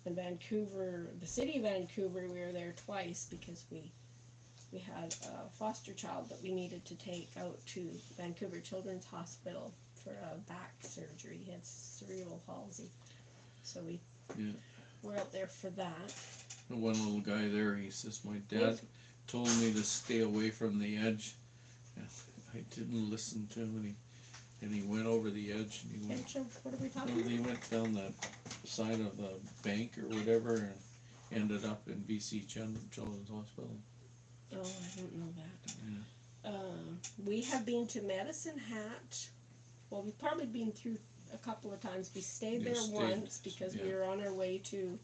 In Vancouver, the city of Vancouver, we were there twice because we had a foster child that we needed to take out to Vancouver Children's Hospital for a back surgery. He had cerebral palsy. So we were out there for that. The one little guy there, he says, my dad told me to stay away from the edge. And I didn't listen to him, and he went over the edge, and he went, What are we talking about? he went down the side of the bank or whatever, and ended up in BC Children's Hospital. Oh, I don't know that. Yeah. We have been to Medicine Hat. Well, we've probably been through a couple of times. We stayed Yeah, there once because we yeah. were on our way to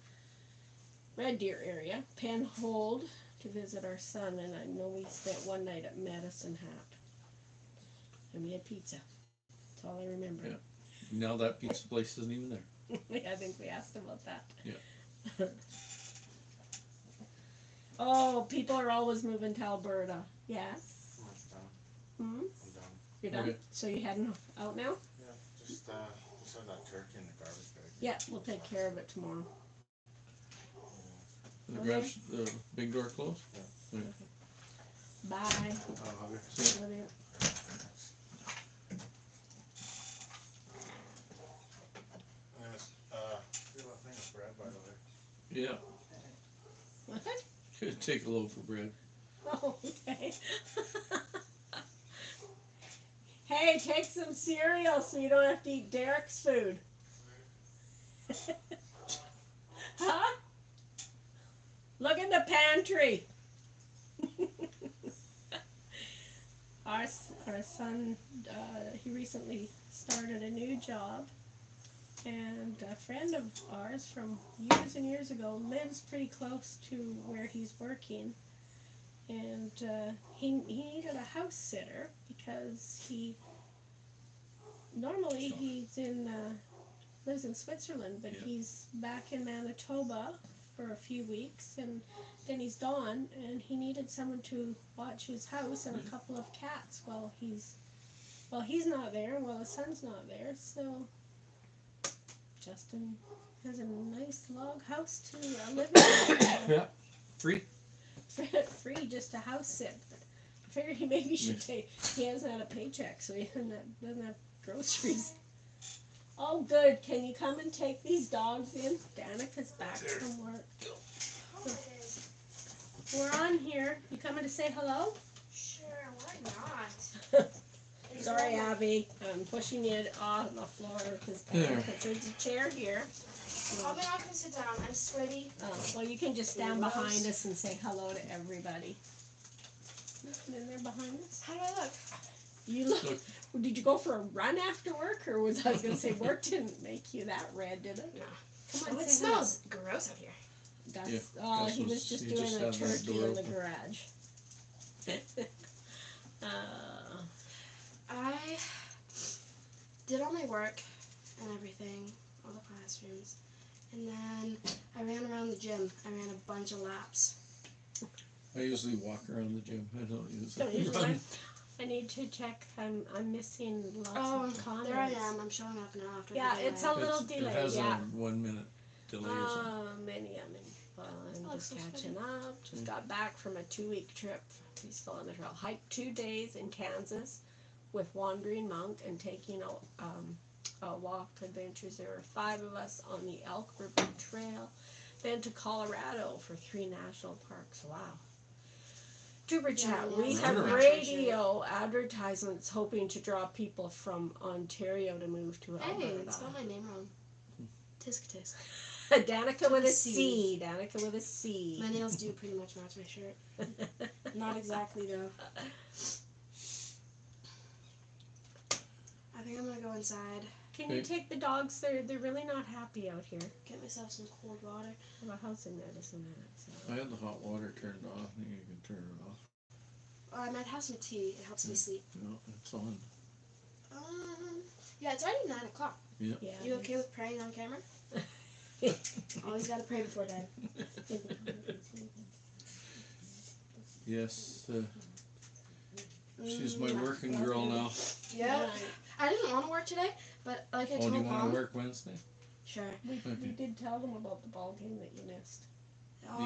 Red Deer area, Penhold, to visit our son, and I know we spent one night at Medicine Hat. And we had pizza. That's all I remember. Yeah. Now that pizza place isn't even there. I think we asked about that. Yeah. Oh, people are always moving to Alberta. Yes. I'm Hmm? done. You're done? Okay. So you heading out now? Yeah, just have that turkey in the garbage bag. Yeah, we'll take care of it tomorrow. The Okay. garage, the big door closed? Bye. Love you. Love you. And there's, feel that thing of bread, by the way. Yeah. What? Could take a loaf of bread. Oh, okay. Hey, take some cereal so you don't have to eat Derek's food. Huh? pantry. our son, he recently started a new job, and a friend of ours from years and years ago lives pretty close to where he's working, and he needed a house sitter because normally he's lives in Switzerland, but he's back in Manitoba for a few weeks, and then he's gone, and he needed someone to watch his house and a couple of cats while he's not there, and while his son's not there. So Justin has a nice log house to live in. Yeah, free. Free, just a house sit. I figured he maybe should take. He hasn't had a paycheck, so he doesn't have groceries. Oh, good. Can you come and take these dogs in? Danica's back from work. We're on here. You coming to say hello? Sure, why not? Sorry, Abby. I'm pushing it on the floor because there's a chair here. I'm not gonna sit down. I'm sweaty. Oh, well, you can just stand behind us and say hello to everybody. Nothing in there behind us? How do I look? You look. Did you go for a run after work, or was I was gonna say work didn't make you that red, did it? No. Come on, Oh, it say hello. smells gross out here. Gus, Gus he was just he doing just a had that turkey door in the open. garage. I did all my work and everything, all the classrooms, and then I ran around the gym. I ran a bunch of laps. I usually walk around the gym. I don't Don't usually usually run. run. I need to check. I'm missing lots Oh, of comments. there I am. I'm showing up now after Yeah, the it's a delay. little It delay. has Yeah. a 1 minute delay or something. Many. Well, I'm Oh, just so catching up. Just got back from a 2-week trip. He's still on the trail. Hiked 2 days in Kansas with Wandering Monk and taking a walk adventures. There were 5 of us on the Elk River Trail. Then to Colorado for 3 national parks. Wow. Tuber chat. Yeah, We yeah. have Runner. radio advertisements hoping to draw people from Ontario to move to Hey, Alberta. it's spelled my name wrong. Tisk tisk. Danica with a C. C. Danica with a C. My nails do pretty much match my shirt. Not exactly though. I think I'm gonna go inside, Can you take the dogs? They're really not happy out here. get myself some cold water. Well, how's in medicine at? So. I had the hot water turned off. You can turn it off. I might have some tea. It helps me sleep. No, it's on. Yeah, it's already 9 o'clock. Yeah. You okay with praying on camera? Always gotta pray before bed. Yes. She's my working girl now. Yeah. I didn't want to work today, but like I Oh, told do you want Mom. to work Wednesday? Sure. We Okay. did tell them about the ball game that you missed.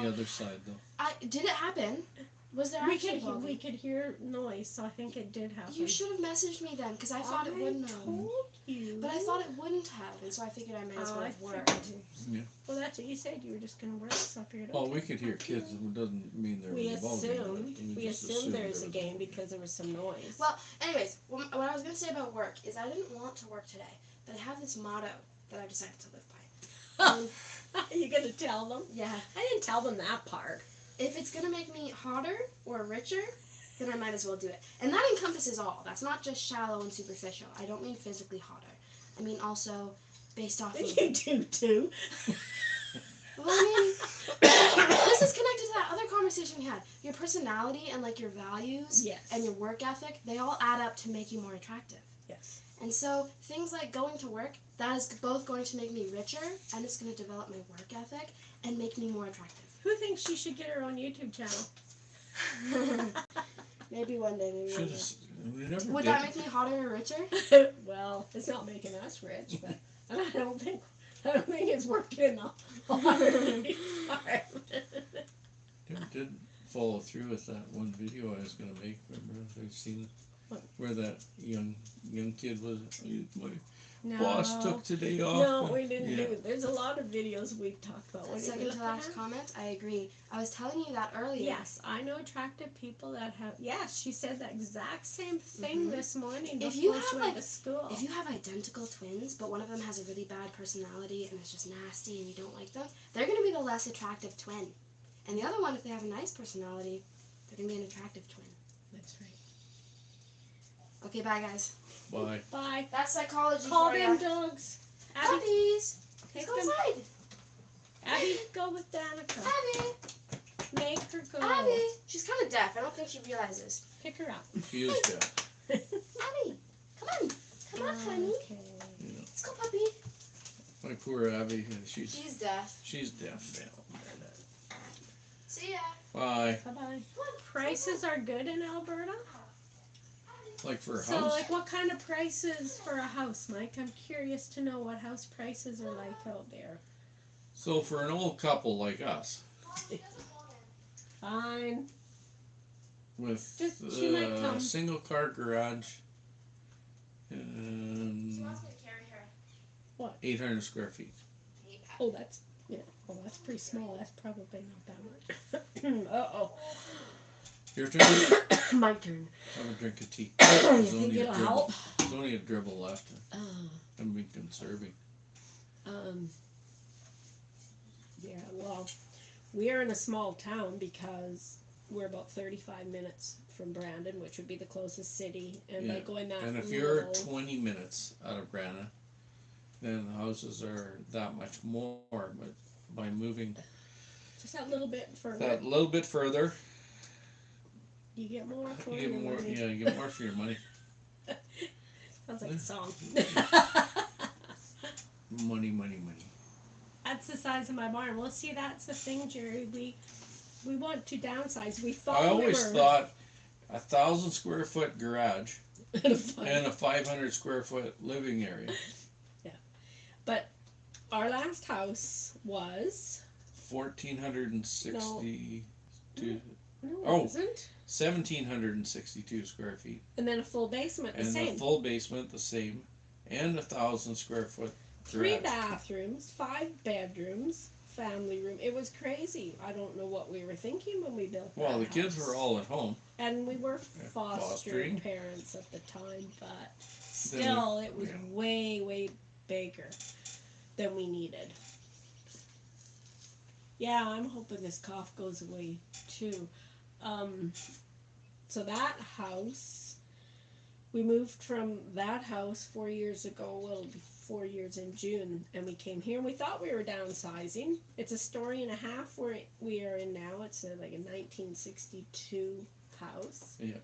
The other side, though. Did it happen? Was there We actually could a ball we game? could hear noise, so I think it did happen. You should have messaged me then, because I thought it wouldn't have. told you. But I thought it wouldn't have, and so I figured I might as well I have worked. figured. Yeah. Well, that's what you said. You were just gonna work, so I figured. Oh, okay. we could hear kids. It doesn't mean there We was a ball game. assumed. We just assumed there was a there game because there was some noise. Well, anyways, what I was going to say about work is I didn't want to work today, but I have this motto that I've decided to live by. Are you gonna tell them? Yeah. I didn't tell them that part. If it's going to make me hotter or richer, then I might as well do it. And that encompasses all. That's not just shallow and superficial. I don't mean physically hotter. I mean also based off of... You do too. Well, I mean, this is connected to that other conversation we had. Your personality and, like, your values Yes. and your work ethic, they all add up to make you more attractive. Yes. And so things like going to work, that is both going to make me richer, and it's going to develop my work ethic and make me more attractive. Who thinks she should get her own YouTube channel? Maybe one day, maybe one Should day. have. We never Would did. that make me hotter or richer? Well, it's not making us rich, but I don't think it's working hard. Never did follow through with that one video I was going to make. Remember, I've seen it. What? Where that young kid was. My No. boss took today off. No, we didn't Yeah. do it. There's a lot of videos we've talked about. What did we Second look to last at? comment, I agree. I was telling you that earlier. Yes, I know attractive people that have. Yes, she said the exact same thing Mhm. this morning If before you she have, went like- to school. If you have identical twins, but one of them has a really bad personality and is just nasty and you don't like them, they're going to be the less attractive twin. And the other one, if they have a nice personality, they're going to be an attractive twin. That's right. Okay, bye, guys. Bye. Bye. That's psychology Call for them ya. dogs. Abby, Puppies. take Let's go them. inside. Abby, go with Danica. Abby. Make her go. Abby. She's kind of deaf. I don't think she realizes. Pick her up. She is deaf. Abby, come on. Come on, honey. Okay. Let's go, puppy. My poor Abby, she's She's deaf. deaf now. See ya. Bye. Bye-bye. Prices are good in Alberta. Like for a So, house? like, what kind of prices for a house, Mike? I'm curious to know what house prices are like out there. So for an old couple like us, Fine. with She might come. a single car garage and She wants me to carry her. 800 square feet. Oh, that's, yeah. Oh, that's pretty small. That's probably not that much. Uh-oh. Your turn. My turn. Have a drink of tea. You There's think only a it'll dribble. help? There's only a dribble left. Oh. I'm being conserving. Yeah, well, we are in a small town because we're about 35 minutes from Brandon, which would be the closest city, and by Yeah. going that And if little, you're 20 minutes out of Brana, then the houses are that much more. But by moving just that little bit further, that little bit further, you get more for you your get more. money. Yeah, you get more for your money. Sounds like a song. Money, money, money. That's the size of my barn. Well, see, that's the thing, Jerry. We want to downsize. We thought I always we were thought 1,000 square foot garage fun. and a 500 square foot living area. But our last house was 1,462. no, it Oh. wasn't. 1,762 square feet. And then a full basement, the And same. the full basement, the same. And 1,000 square foot 3 garage. bathrooms, 5 bedrooms, family room. It was crazy. I don't know what we were thinking when we built Well, the that kids house. were all at home. And we were fostering. fostering parents at the time, but still, it was way, way bigger than we needed. Yeah, I'm hoping this cough goes away too. So that house, we moved from that house 4 years ago. Well, it'll be 4 years in June, and we came here and we thought we were downsizing. It's a story and a half where we are in now. It's like a 1962 house. Yeah.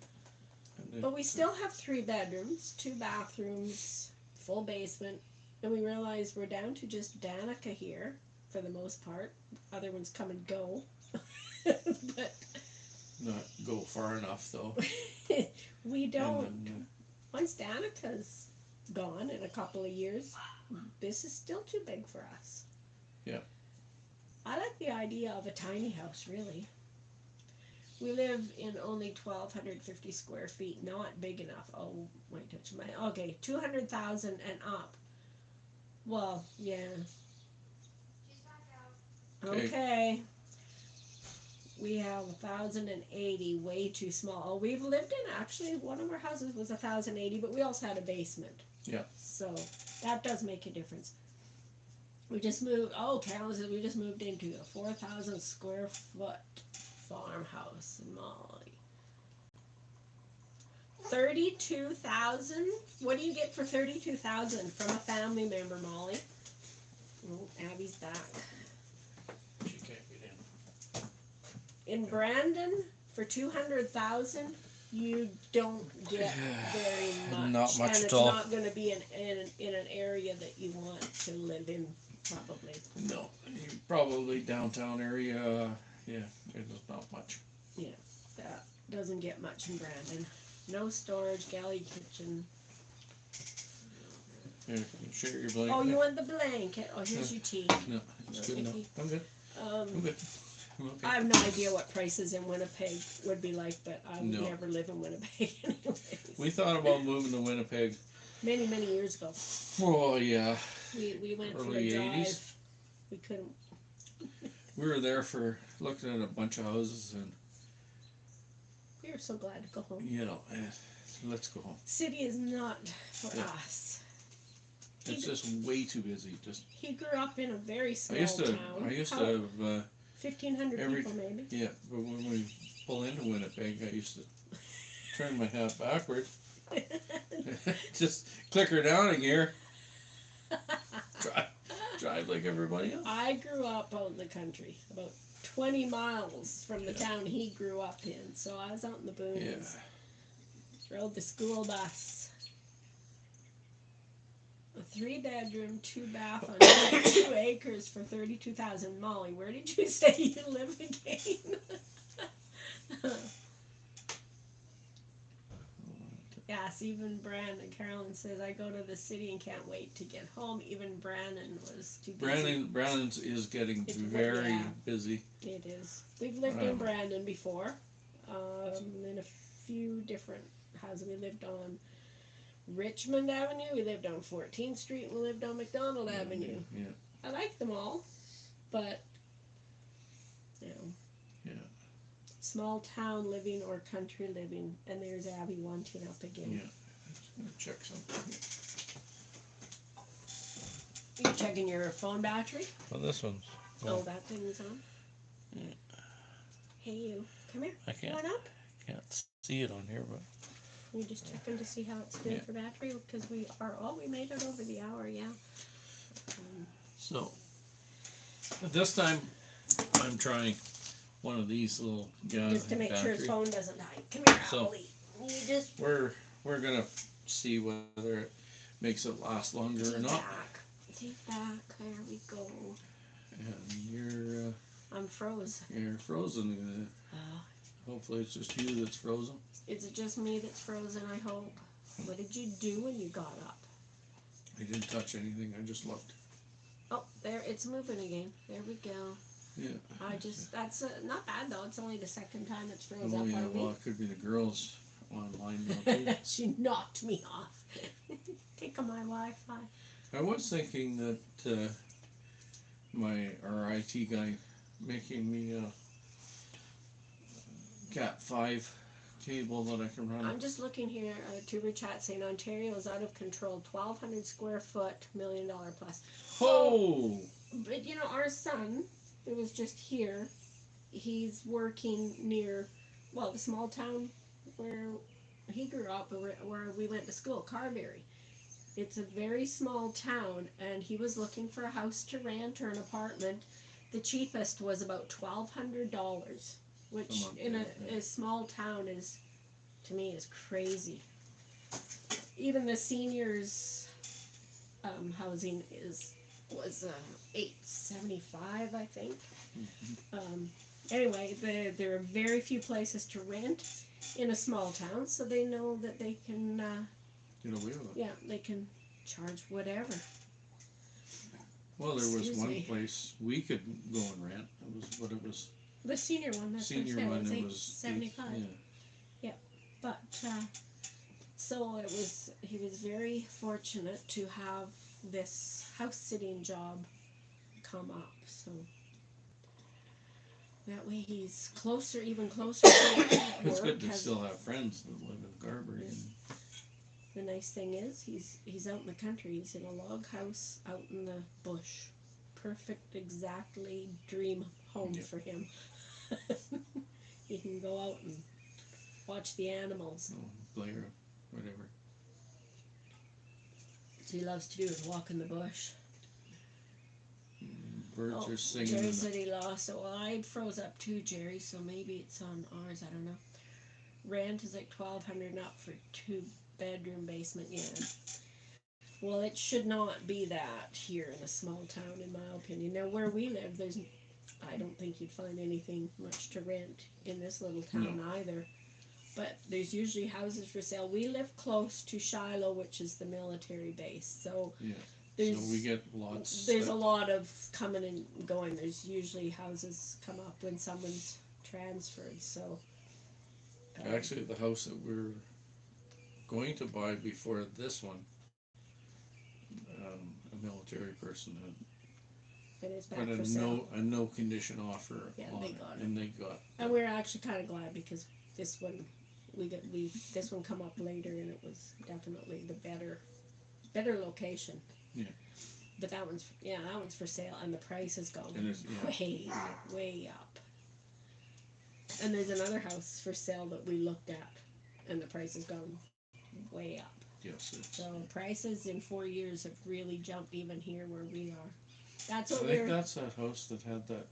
And But we still have 3 bedrooms, 2 bathrooms, full basement, and we realized we're down to just Danica here for the most part. Other ones come and go. But not go far enough, though. we don't. And then, Once Danica's gone in a couple of years, this is still too big for us. Yeah. I like the idea of a tiny house, really. We live in only 1,250 square feet, not big enough. Oh, wait, touch my. Okay, 200,000 and up. Well, yeah. Okay. We have 1,080, way too small. Oh, we've lived in, actually, one of our houses was 1,080, but we also had a basement. Yeah. So that does make a difference. We just moved, Carol says we just moved into a 4,000 square foot farmhouse in Molly. 32,000? What do you get for 32,000 from a family member, Molly? Oh, Abby's back. she can't get in. In Brandon, for 200,000, you don't get very much. Not much and at all. it's not going to be in an area that you want to live in, probably. No. Probably downtown area. Yeah, there's not much. That doesn't get much in Brandon. No storage, galley kitchen. Here, you can share your blanket. Oh, you want the blanket? Oh, here's your tea. No, it's good enough. Okay. I'm good. I'm good. I'm okay. I have no idea what prices in Winnipeg would be like, but I would No. never live in Winnipeg anyways. We thought about moving to Winnipeg. Many, many years ago. Oh, yeah. We went for Early a drive. 80s. We couldn't. We were there for looking at a bunch of houses and, We were so glad to go home. let's go home. City is not for Yeah. us. It's just way too busy. Just He grew up in a very small I used to town. I used How- to have 1,500 Every- people maybe. Yeah, but when we pull into Winnipeg, I used to turn my hat backwards, just click her down a gear, drive like everybody else. I grew up out in the country, about 20 miles from the town he grew up in. So I was out in the boonies. Yeah. Rode the school bus. A 3-bedroom, 2-bath on 2 acres for 32,000. Molly, where did you say you live again? Yes, even Brandon. Carolyn says, I go to the city and can't wait to get home. Even Brandon was too busy. Brandon's is getting very busy. It is. We've lived in Brandon before, in a few different houses. We lived on Richmond Avenue, we lived on 14th Street, and we lived on McDonald Avenue. Yeah. I like them all, but, you know. Yeah. Small town living or country living, and there's Abby wanting up again. Yeah. Just gonna check something. You checking your phone battery? Well, this one's. Oh, that thing's on. Yeah. Hey, you, come here. I can't. Come on up. Can't see it on here, but. You're just checking to see how it's doing for battery, because we made it over the hour, yeah. So, this time, I'm trying one of these little guys. Just to make sure his phone doesn't die. Come here, So, Ollie. You just We're gonna see whether it makes it last longer or not. Take back. There we go. And I'm froze. you're frozen. Hopefully, it's just you that's frozen. Is it just me that's frozen, I hope? What did you do when you got up? I didn't touch anything. I just looked. Oh, there, it's moving again. There we go. Yeah. That's not bad though. It's only the second time it's froze Oh up yeah. on Well, me. it could be the girls online now too. She knocked me off. Taking my Wi-Fi. I was thinking that our IT guy making me a Cat 5 cable that I can run. I'm just looking here. Tuber chat saying Ontario is out of control. 1,200 square foot, $1 million plus. Oh! But you know, our son, who was just here, he's working near, well, the small town where he grew up, where we went to school, Carberry. It's a very small town, and he was looking for a house to rent or an apartment. The cheapest was about $1,200, which in a small town is, to me, is crazy. Even the seniors' housing was $875, I think. Anyway, there are very few places to rent in a small town, so they know that they can Get away with it. yeah, they can charge whatever. Well, there was Excuse one me. place we could go and rent. It was The senior one, that's senior what I one. said, It was was $875. Yeah. But so he was very fortunate to have this house sitting job come up. So that way he's even closer to work. It's good to still have friends that live in Carberry. The nice thing is he's out in the country. He's in a log house out in the bush. Perfect, exactly dream home for him. He can go out and watch the animals. Play or whatever. So he loves to do is walk in the bush. Birds are singing. Jerry said he lost it. Well, I froze up too, Jerry, so maybe it's on ours. I don't know. Rent is like $1,200 up for 2-bedroom basement. Yeah. Well, it should not be that here in a small town, in my opinion. Now, where we live, I don't think you'd find anything much to rent in this little town either. But there's usually houses for sale. We live close to Shiloh, which is the military base. So so we get lots. There's a lot of coming and going. There's usually houses come up when someone's transferred. So actually, the house that we're going to buy before this one, a military person had and it's back put for sale. a no condition offer on they it, got it. and they got. And we're actually kind of glad because this one this one come up later, and it was definitely the better location. Yeah. But that one's for sale, and the price has gone And it's, yeah. way up. And there's another house for sale that we looked at, and the price has gone way up. Yes, it's. So prices in 4 years have really jumped even here where we are. That's I what think that's that house that had the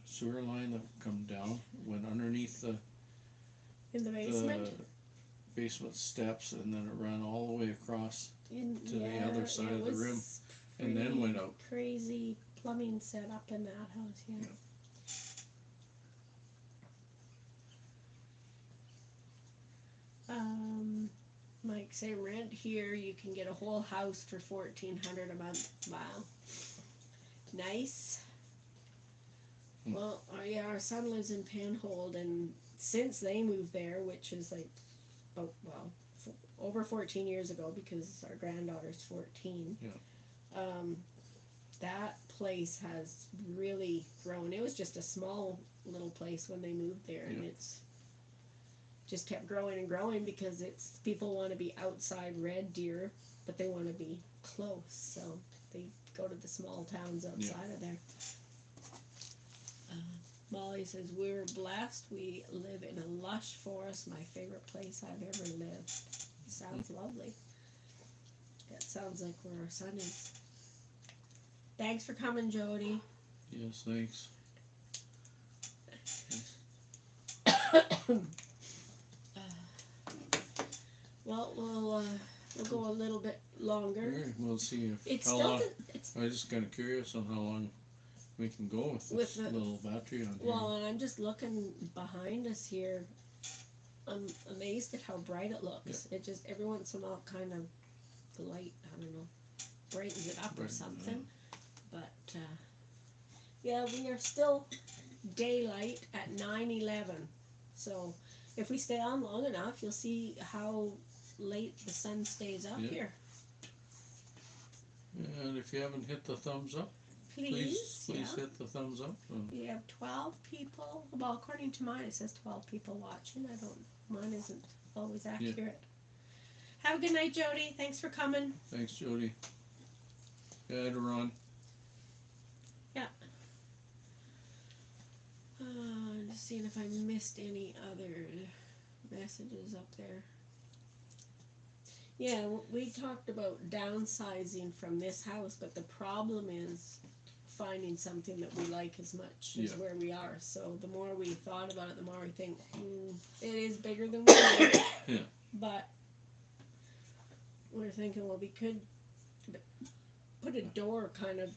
sewer line that come down, went underneath the in the basement. basement steps, and then it ran all the way across to the Yeah, other side it of the was rim, and then pretty went out. Crazy plumbing set up in that house, yeah. Yeah. Like say rent here, you can get a whole house for $1,400 a month. Wow, nice. Well, our son lives in Penhold, and since they moved there, which is like, over 14 years ago, because our granddaughter's 14. Yeah. That place has really grown. It was just a small little place when they moved there, and it's just kept growing and growing because it's people want to be outside Red Deer, but they want to be close, so they go to the small towns outside of there. Molly says, we're blessed. We live in a lush forest, my favorite place I've ever lived. Sounds lovely. That sounds like where our son is. Thanks for coming, Jody. Yes, thanks. Well, we'll go a little bit longer. Sure, we'll see if It's how still long. I'm just kind of curious on how long we can go with this little battery on here. Well, and I'm just looking behind us here. I'm amazed at how bright it looks. It just every once in a while kind of the light, I don't know, brightens it up or something. But yeah, we are still daylight at 9:11. So if we stay on long enough, you'll see how late the sun stays up here. And if you haven't hit the thumbs up, please hit the thumbs up. We have 12 people. Well, according to mine, it says 12 people watching. Mine isn't always accurate. Yeah. Have a good night, Jody. Thanks for coming. Thanks, Jody. Yeah, to Ron. Yeah. Just seeing if I missed any other messages up there. Yeah, we talked about downsizing from this house, but the problem is finding something that we like as much as where we are. So the more we thought about it, the more we think, it is bigger than we need. Yeah. But we're thinking, well, we could put a door kind of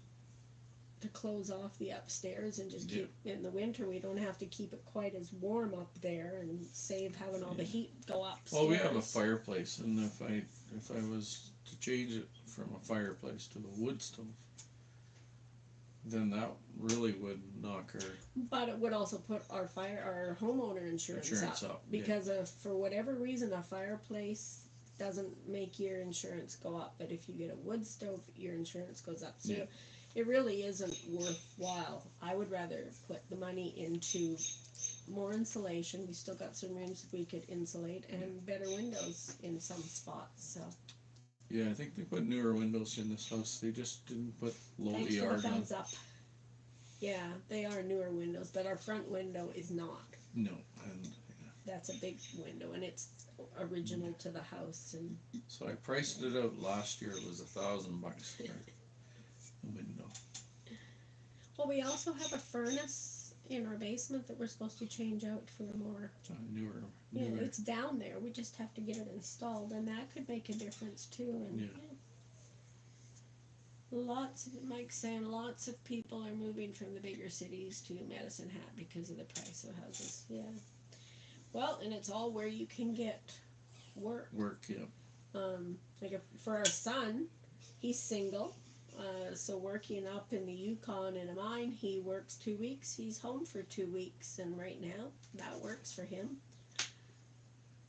to close off the upstairs and just keep in the winter. We don't have to keep it quite as warm up there and save having all the heat go upstairs. Well, we have a fireplace, and if I was to change it from a fireplace to a wood stove, then that really would knock her. But it would also put our homeowner insurance up because if for whatever reason a fireplace doesn't make your insurance go up, but if you get a wood stove, your insurance goes up. So it really isn't worthwhile. I would rather put the money into more insulation. We still got some rooms we could insulate and better windows in some spots. So. Yeah, I think they put newer windows in this house. They just didn't put low Thanks ER for the down. thumbs up. Yeah, they are newer windows, but our front window is not. No, and that's a big window, and it's original to the house. And so I priced it out last year. It was $1,000 for a window. Well, we also have a furnace in our basement that we're supposed to change out for more. Newer. Yeah, it's down there. We just have to get it installed, and that could make a difference too. And Mike's saying lots of people are moving from the bigger cities to Medicine Hat because of the price of houses. Yeah. Well, and it's all where you can get work. Like for our son, he's single. So working up in the Yukon in a mine, he works 2 weeks. He's home for 2 weeks, and right now that works for him.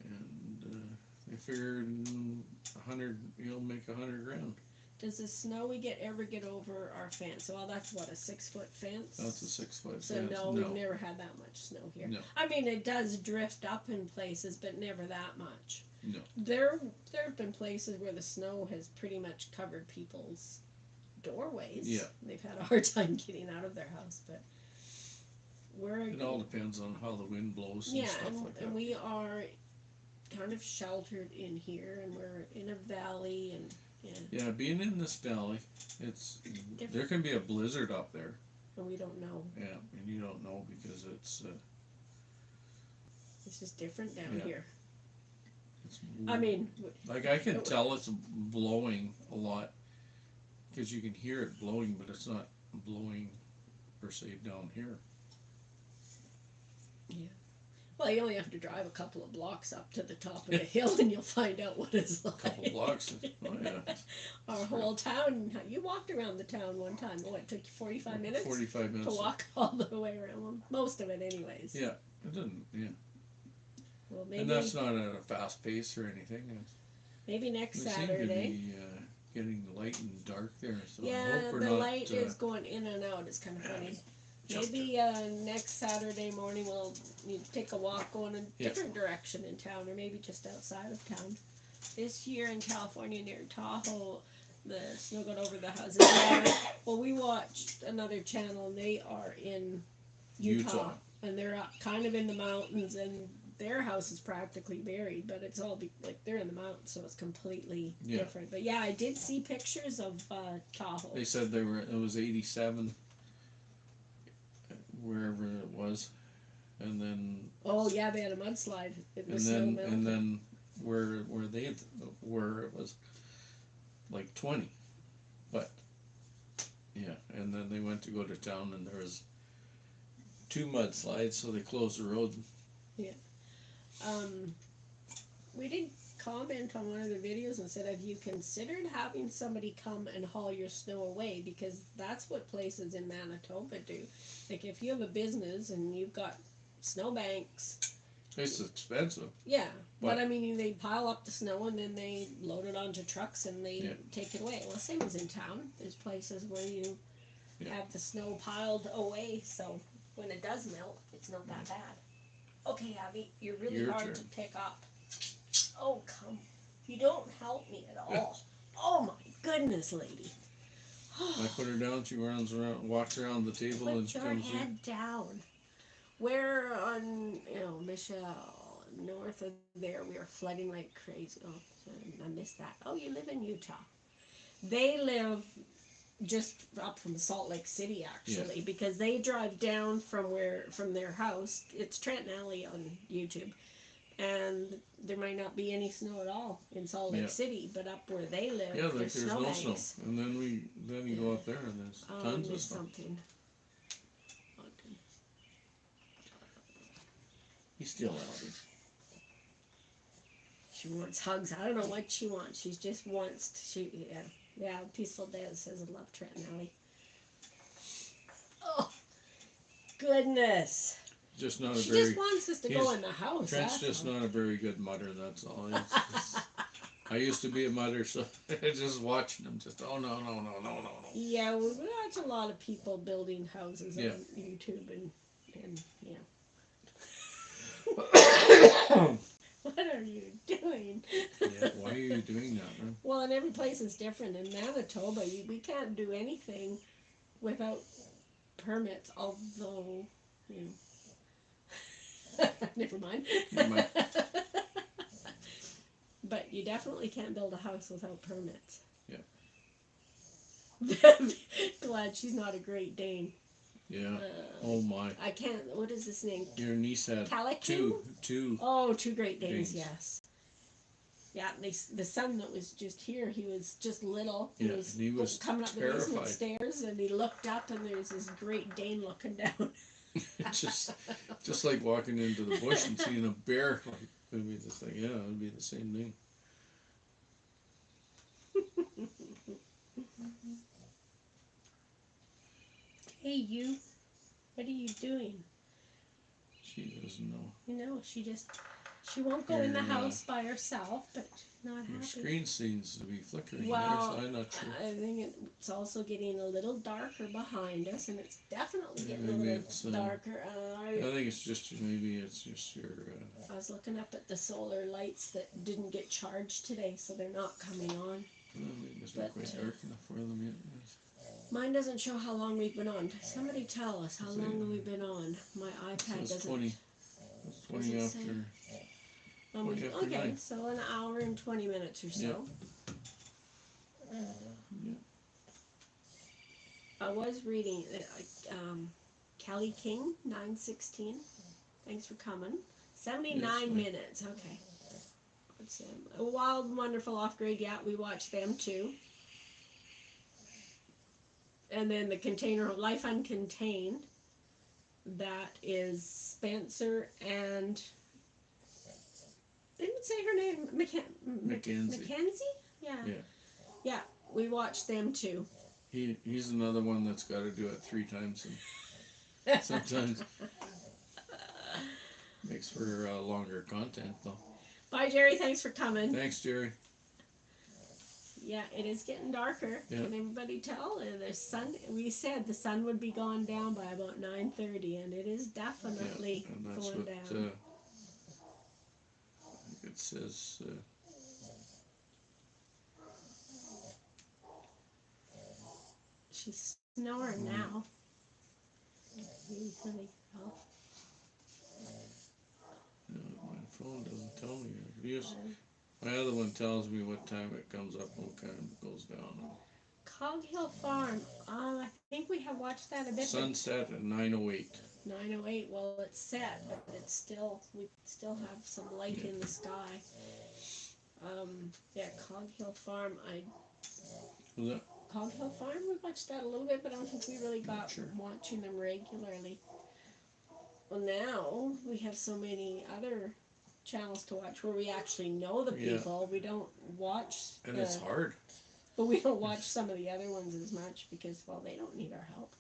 And I figured he'll make $100,000. Does the snow we get ever get over our fence? Well, that's what, a 6-foot fence? That's a 6-foot so fence. No, we've never had that much snow here. No. I mean, it does drift up in places, but never that much. No. There have been places where the snow has pretty much covered people's doorways. Yeah. They've had a hard time getting out of their house, but we're It all depends on how the wind blows and yeah, stuff like that. and we are kind of sheltered in here, and we're in a valley, and Yeah, being in this valley, it's Different. there can be a blizzard up there. and we don't know. Yeah, and you don't know because it's It's just different down Yeah. here. it's I mean, like I can tell it's blowing a lot because you can hear it blowing, but it's not blowing per se down here. well, you only have to drive a couple of blocks up to the top of the hill, and you'll find out what it's like. A couple blocks. Oh yeah. Our whole town. You walked around the town one time. What, it took you 45 minutes? 45 minutes. To walk all the way around. Well, most of it, anyways. Yeah, it doesn't. Yeah, Well, maybe and that's not at a fast pace or anything. maybe next We seem to Saturday. be getting light and dark there, so I Yeah, hope we're the not. light is going in and out. It's kind of funny. Maybe next Saturday morning we'll take a walk going in a Yeah. different direction in town, or maybe just outside of town. This year in California near Tahoe, the snow got over the houses. Well, we watched another channel, and they are in Utah. And they're up kind of in the mountains, and their house is practically buried, but it's all like they're in the mountains, so it's completely different. But yeah, I did see pictures of Tahoe. They said it was 87 wherever it was, and then Oh yeah, they had a mudslide. It was and then where they were it was like 20, but yeah, and then they went to go to town and there was 2 mudslides, so they closed the road. We did comment on one of the videos and said, have you considered having somebody come and haul your snow away? Because that's what places in Manitoba do. Like if you have a business and you've got snowbanks. It's expensive. Yeah, but I mean, they pile up the snow and then they load it onto trucks and they take it away. Well, same as in town. There's places where you have the snow piled away, so when it does melt, it's not that bad. Okay, Abby, you're really Your hard turn. to pick up. Oh, come. You don't help me at all. Oh, my goodness, lady. I put her down, she runs around, walks around the table, and Put she your comes in. head down. We're on, Michelle, north of there, we are flooding like crazy. Oh, sorry, I missed that. Oh, you live in Utah. They live just up from Salt Lake City, actually, because they drive down from their house. It's Trenton Alley on YouTube. And there might not be any snow at all in Salt Lake City, but up where they live, there's no snowbanks. snow. And then you go up there and there's tons of snow. Something. He's still out. She wants hugs. I don't know what she wants. She just wants to, Peaceful Dad says I love Trenton Alley. Oh, goodness. Just not She a very. just wants us to go in the house. Trent's just not a very good mutter, that's all. I used to be a mutter, so just watching him, just no. Yeah, we watch a lot of people building houses on YouTube, and What are you doing? Why are you doing that, man? Well, and every place is different. In Manitoba, we can't do anything without permits, although, never mind. But you definitely can't build a house without permits. Yeah. Glad she's not a Great Dane. Yeah. Oh my. I can't. What is this name? Your niece had Calico? two. Oh, 2 Great Danes. Yes. Yeah, the son that was just here, he was just little. He was coming up terrified. The basement stairs, and he looked up, and there's this Great Dane looking down. just like walking into the bush and seeing a bear. Like, it'd be the thing. Yeah, it'd be the same thing. Hey, you. What are you doing? She doesn't know. She won't go in the house by herself, but she's not happy. Your screen seems to be flickering Well, there, so I'm not sure. I think it's also getting a little darker behind us, and it's definitely getting a little darker. I think it's just your. I was looking up at the solar lights that didn't get charged today, so they're not coming on. Maybe it's not quite dark enough for them yet. Mine doesn't show how long we've been on. Somebody tell us how long we've been on. My iPad It's doesn't. 20. It's 20 Does it say? after. Almost, 20 after okay, 9. so an hour and 20 minutes or so. Yeah. I was reading Kelly King 916. Thanks for coming. 79 minutes. Okay. What's them? A Wild and Wonderful Off Grid. Yeah, we watched them too. And then the Container Life Uncontained. That is Spencer and didn't say her name Mackenzie? Yeah. Yeah, we watched them too. He's another one that's got to do it 3 times, and sometimes makes for longer content though. Bye, Jerry. Thanks for coming. Thanks, Jerry. Yeah, it is getting darker. Yeah. Can everybody tell? And the sun. We said the sun would be gone down by about 9:30, and it is definitely And that's going what down. it says. She's snoring now. Honey. Oh. No, my phone doesn't tell me. My other one tells me what time it comes up and what time it goes down. Cog Hill Farm. I think we have watched that a bit. Sunset at 9:08. 9:08. Well, it's set, but it's still we still have some light in the sky. Yeah, Cog Hill Farm. Was that? Cog Hill Farm. We watched that a little bit, but I don't think we really got watching them regularly. Well, now we have so many other channels to watch where we actually know the people. We don't watch. And it's hard. But we don't watch some of the other ones as much because, well, they don't need our help.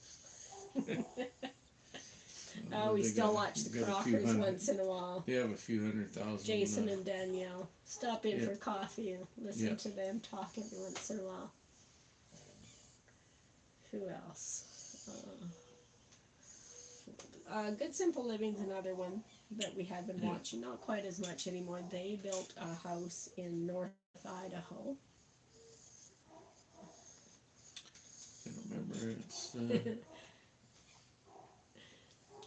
We still watch the Crockers once in a while. They have a few 100,000. Jason and Danielle. Stop in for coffee and listen to them talk every once in a while. Who else? Good Simple Living's another one that we have been watching. Not quite as much anymore. They built a house in North Idaho. I don't remember. It's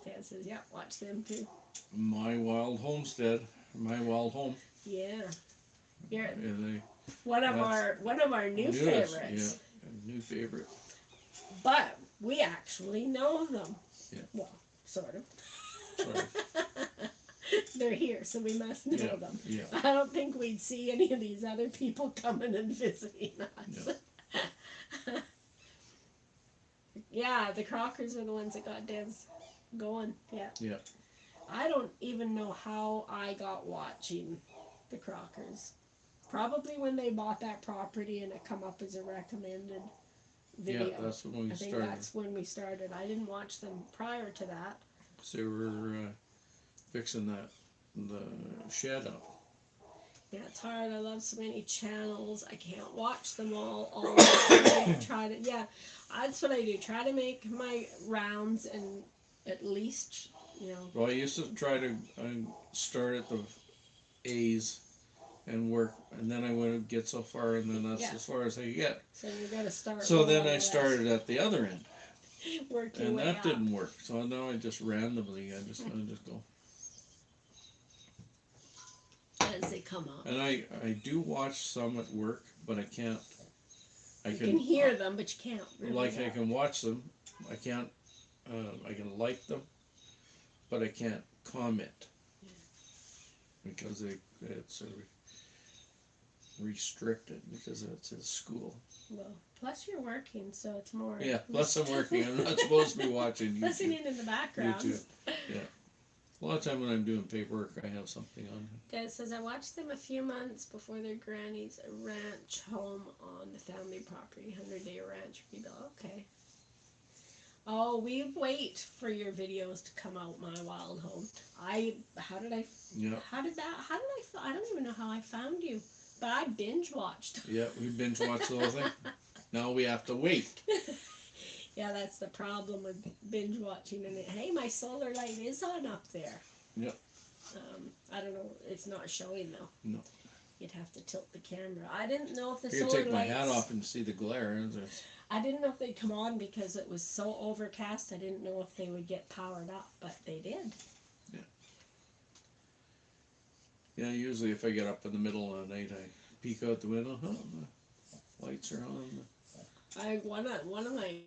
Dad says, "Yeah, watch them too." My Wild Homestead, My Wild Home. Yeah, you're Yeah, one of our new favorites. Yeah, a new favorite. But we actually know them. Yeah. Well, sort of. Sort of. They're here, so we must know them. Yeah. I don't think we'd see any of these other people coming and visiting us. Yeah. Yeah, the Crockers are the ones that got Dev's going. Yeah. Yeah. I don't even know how I got watching the Crockers. Probably when they bought that property and it come up as a recommended video. Yeah, that's when we started. That's when we started. I didn't watch them prior to that. So they were fixing the shed up. Yeah, it's hard. I love so many channels. I can't watch them all the time. That's what I do. Try to make my rounds and at least, Well, I used to try to start at the A's and work, and then I would get so far, and then that's as far as I get. So you got to start. So then I started at the other end, and that didn't work. So now I just randomly, I just go. As they come up. And I do watch some at work, but I can't. You can hear them, but you can't. Really I can watch them. I can't. I can like them, but I can't comment because it's restricted because it's a school. Well, plus you're working, so it's more. Yeah, plus I'm working. I'm not supposed to be watching YouTube. Listening in the background. YouTube. Yeah. A lot of time when I'm doing paperwork, I have something on. Dad says I watched them a few months before their granny's ranch home on the family property, 100-day ranch rebuild. Okay. Oh, we wait for your videos to come out, My Wild Home. I don't even know how I found you, but I binge watched. Yeah, we binge watched the whole thing. Now we have to wait. Yeah, that's the problem with binge watching. And hey, my solar light is on up there. Yep. I don't know. It's not showing though. No. You'd have to tilt the camera. I didn't know if the I could solar take my lights. hat off and see the glare. I didn't know if they'd come on because it was so overcast. I didn't know if they would get powered up, but they did. Yeah, usually if I get up in the middle of the night, I peek out the window. Oh, the lights are on. One of my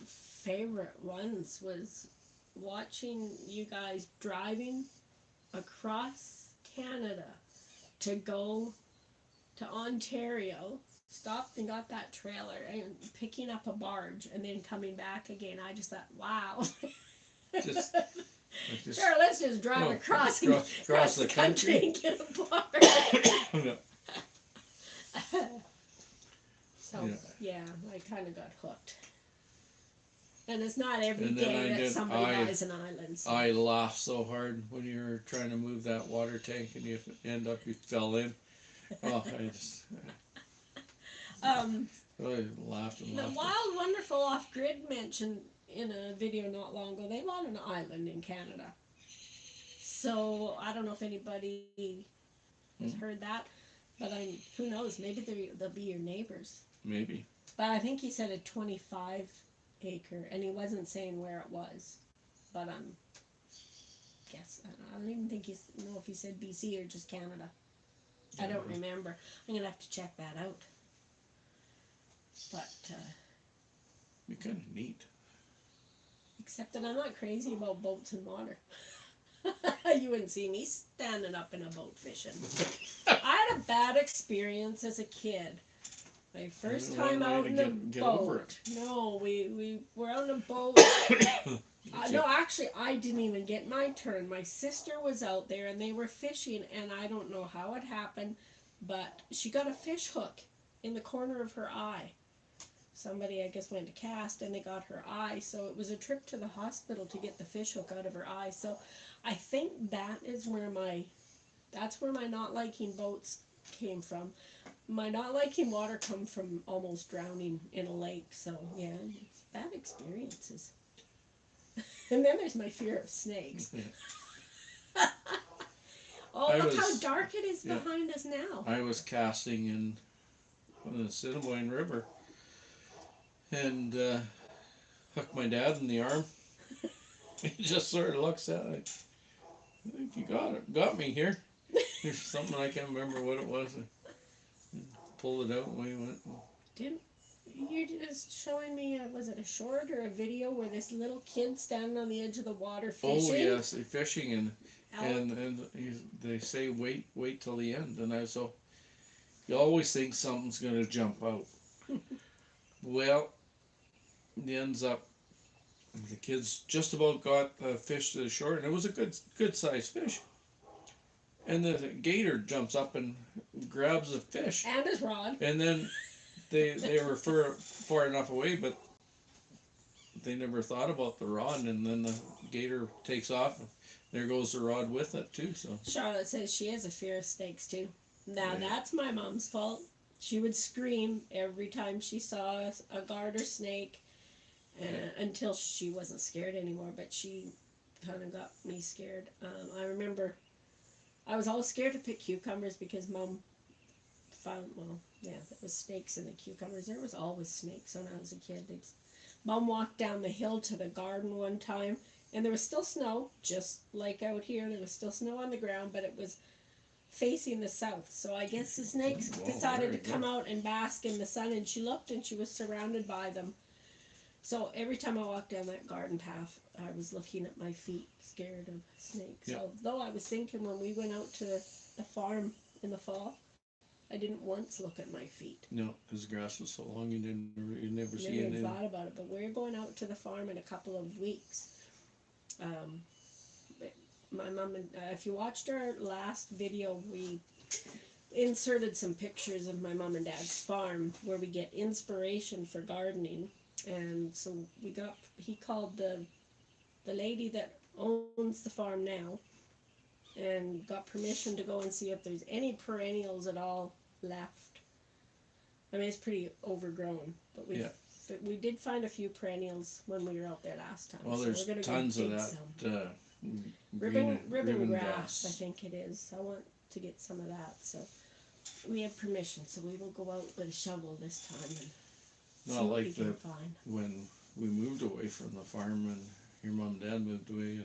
favorite ones was watching you guys driving across Canada to go to Ontario, stopped and got that trailer and picking up a barge and then coming back again. I just thought, wow. Just, Sure, let's just drive across the country and get a barge. So, yeah, I kind of got hooked. And it's not every day that somebody buys an island. So. I laughed so hard when you were trying to move that water tank and you fell in. Oh, I laughed and laughed. The Wild Wonderful Off-Grid mentioned in a video not long ago, they bought an island in Canada. So, I don't know if anybody has heard that, but who knows, maybe they'll be your neighbors. Maybe. But I think he said a 25-acre, and he wasn't saying where it was. But guess I don't even think know if he said BC or just Canada. I don't remember. I'm gonna have to check that out. But be kind of neat. Except that I'm not crazy about boats and water. You wouldn't see me standing up in a boat fishing. I had a bad experience as a kid. My first time out in a boat. No, we were on a boat. No, actually, I didn't even get my turn. My sister was out there and they were fishing, and I don't know how it happened, but she got a fish hook in the corner of her eye. Somebody, I guess, went to cast and they got her eye, so it was a trip to the hospital to get the fish hook out of her eye. So I think that's where my not liking boats came from. My not liking water come from almost drowning in a lake. So yeah, it's bad experiences. And then there's my fear of snakes. Oh, look how dark it is behind us now. I was casting in the Assiniboine River and hooked my dad in the arm. He just sort of looks at it. I think you got me here. There's something I can't remember what it was. I pulled it out and we went. You're just showing me, was it a short or a video where this little kid standing on the edge of the water fishing? Oh yes, they're fishing and they say wait till the end, and you always think something's gonna jump out. Well, it ends up the kids just about got a fish to the shore, and it was a good sized fish. And the gator jumps up and grabs the fish and his rod, and then they were far enough away, but they never thought about the rod, and then the gator takes off, and there goes the rod with it too. So Charlotte says she has a fear of snakes too. Now that's my mom's fault. She would scream every time she saw a garter snake, until she wasn't scared anymore, but she kind of got me scared. I remember I was always scared to pick cucumbers because Mom found, there was snakes in the cucumbers. There was always snakes when I was a kid. Mom walked down the hill to the garden one time, and there was still snow, just like out here. There was still snow on the ground, but it was facing the south. So I guess the snakes decided to come out and bask in the sun, and she looked and she was surrounded by them. So every time I walked down that garden path, I was looking at my feet, scared of snakes. Yeah. Although I was thinking when we went out to the farm in the fall, I didn't once look at my feet. No, because the grass was so long you never see anything. anything. Never thought about it, but we're going out to the farm in a couple of weeks. My mom and if you watched our last video, we inserted some pictures of my mom and dad's farm where we get inspiration for gardening. And so he called the lady that owns the farm now and got permission to go and see if there's any perennials at all left. I mean, it's pretty overgrown, but we did find a few perennials when we were out there last time. Well, so there's tons of that ribbon grass, I think it is. I want to get some of that. So we have permission, so we will go out with a shovel this time and see Not what we like can the find. when we moved away from the farm and your mom and dad moved away,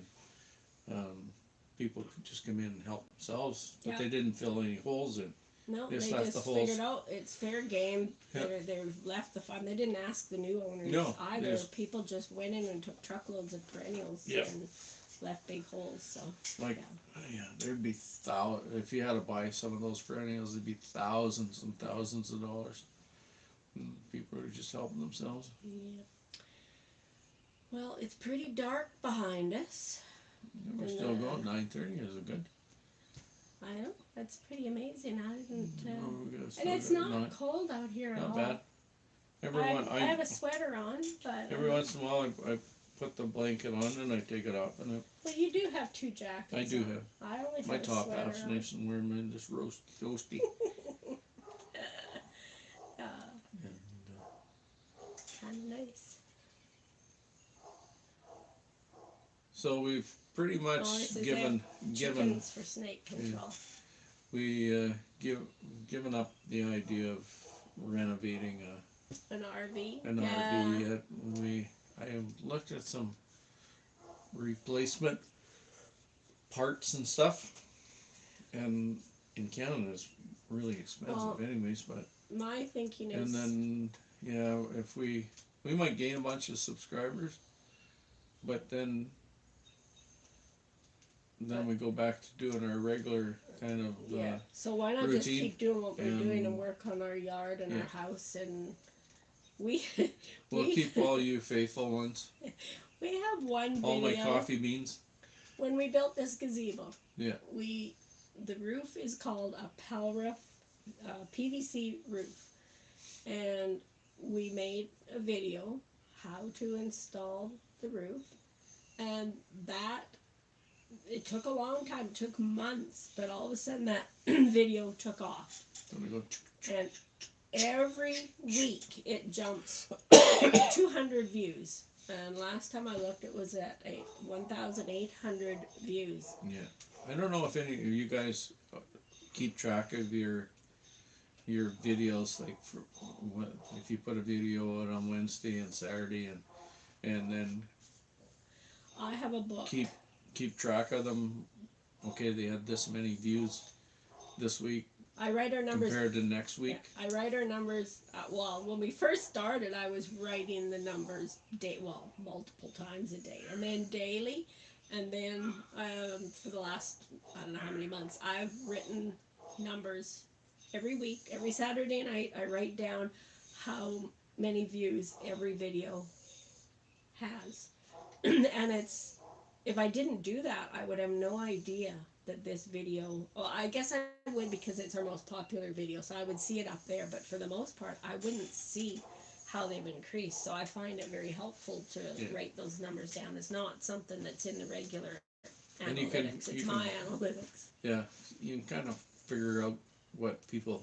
and people could just come in and help themselves, but Yeah. they didn't fill any holes in. No, Just they left just the holes. figured out it's fair game. Yeah. They're left the farm. They didn't ask the new owners No, they either. just- People just went in and took truckloads of perennials Yep. and left big holes. So Like, yeah, there'd be if you had to buy some of those perennials, there'd be thousands and thousands of dollars. And people are just helping themselves. yeah. Well, it's pretty dark behind us. And we're And, still going. 9:30 is a good. I know that's pretty amazing. I didn't. No, we got And still it's got not cold out here at not all. bad. I have a sweater on, but every once in a while I put the blanket on and I take it off, and well, you do have two jackets. I do on. have I always my have a top sweater half's on. nice and warm and just roasty. Kind of nice. So we've pretty much Oh, this is given Chickens for snake control. given up the idea of renovating An RV. an Yeah. RV yet. I have looked at some replacement parts and stuff, and in Canada it's really expensive Well, anyways, but My thinking is. and then if we might gain a bunch of subscribers, but then we go back to doing our regular kind of Yeah. So why not just routine, keep doing what we're doing and and- work on our yard and Yeah. our house and we we'll we, keep all you faithful ones, we have one video all my coffee beans. when we built this gazebo. Yeah. The roof is called a Pelroof PVC roof, and we made a video how to install the roof, and that it took a long time. It took months, but all of a sudden that video took off. So we go, And every week it jumps 200 views. And last time I looked, it was at 1,800 views. yeah. I don't know if any of you guys keep track of your videos, like if you put a video out on Wednesday and Saturday, and then I have a book. keep track of them. Okay, they had this many views this week I write our numbers. compared to next week. Yeah, I write our numbers. Well, when we first started, I was writing the numbers multiple times a day, and then daily, and then for the last I don't know how many months, I've written numbers every week, every Saturday night. I write down how many views every video has, and it's if I didn't do that, I would have no idea that this video, well, I guess I would because it's our most popular video, so I would see it up there, but for the most part, I wouldn't see how they've increased, so I find it very helpful to write those numbers down. It's not something that's in the regular And analytics, it's my analytics. Yeah, you can kind of figure out what people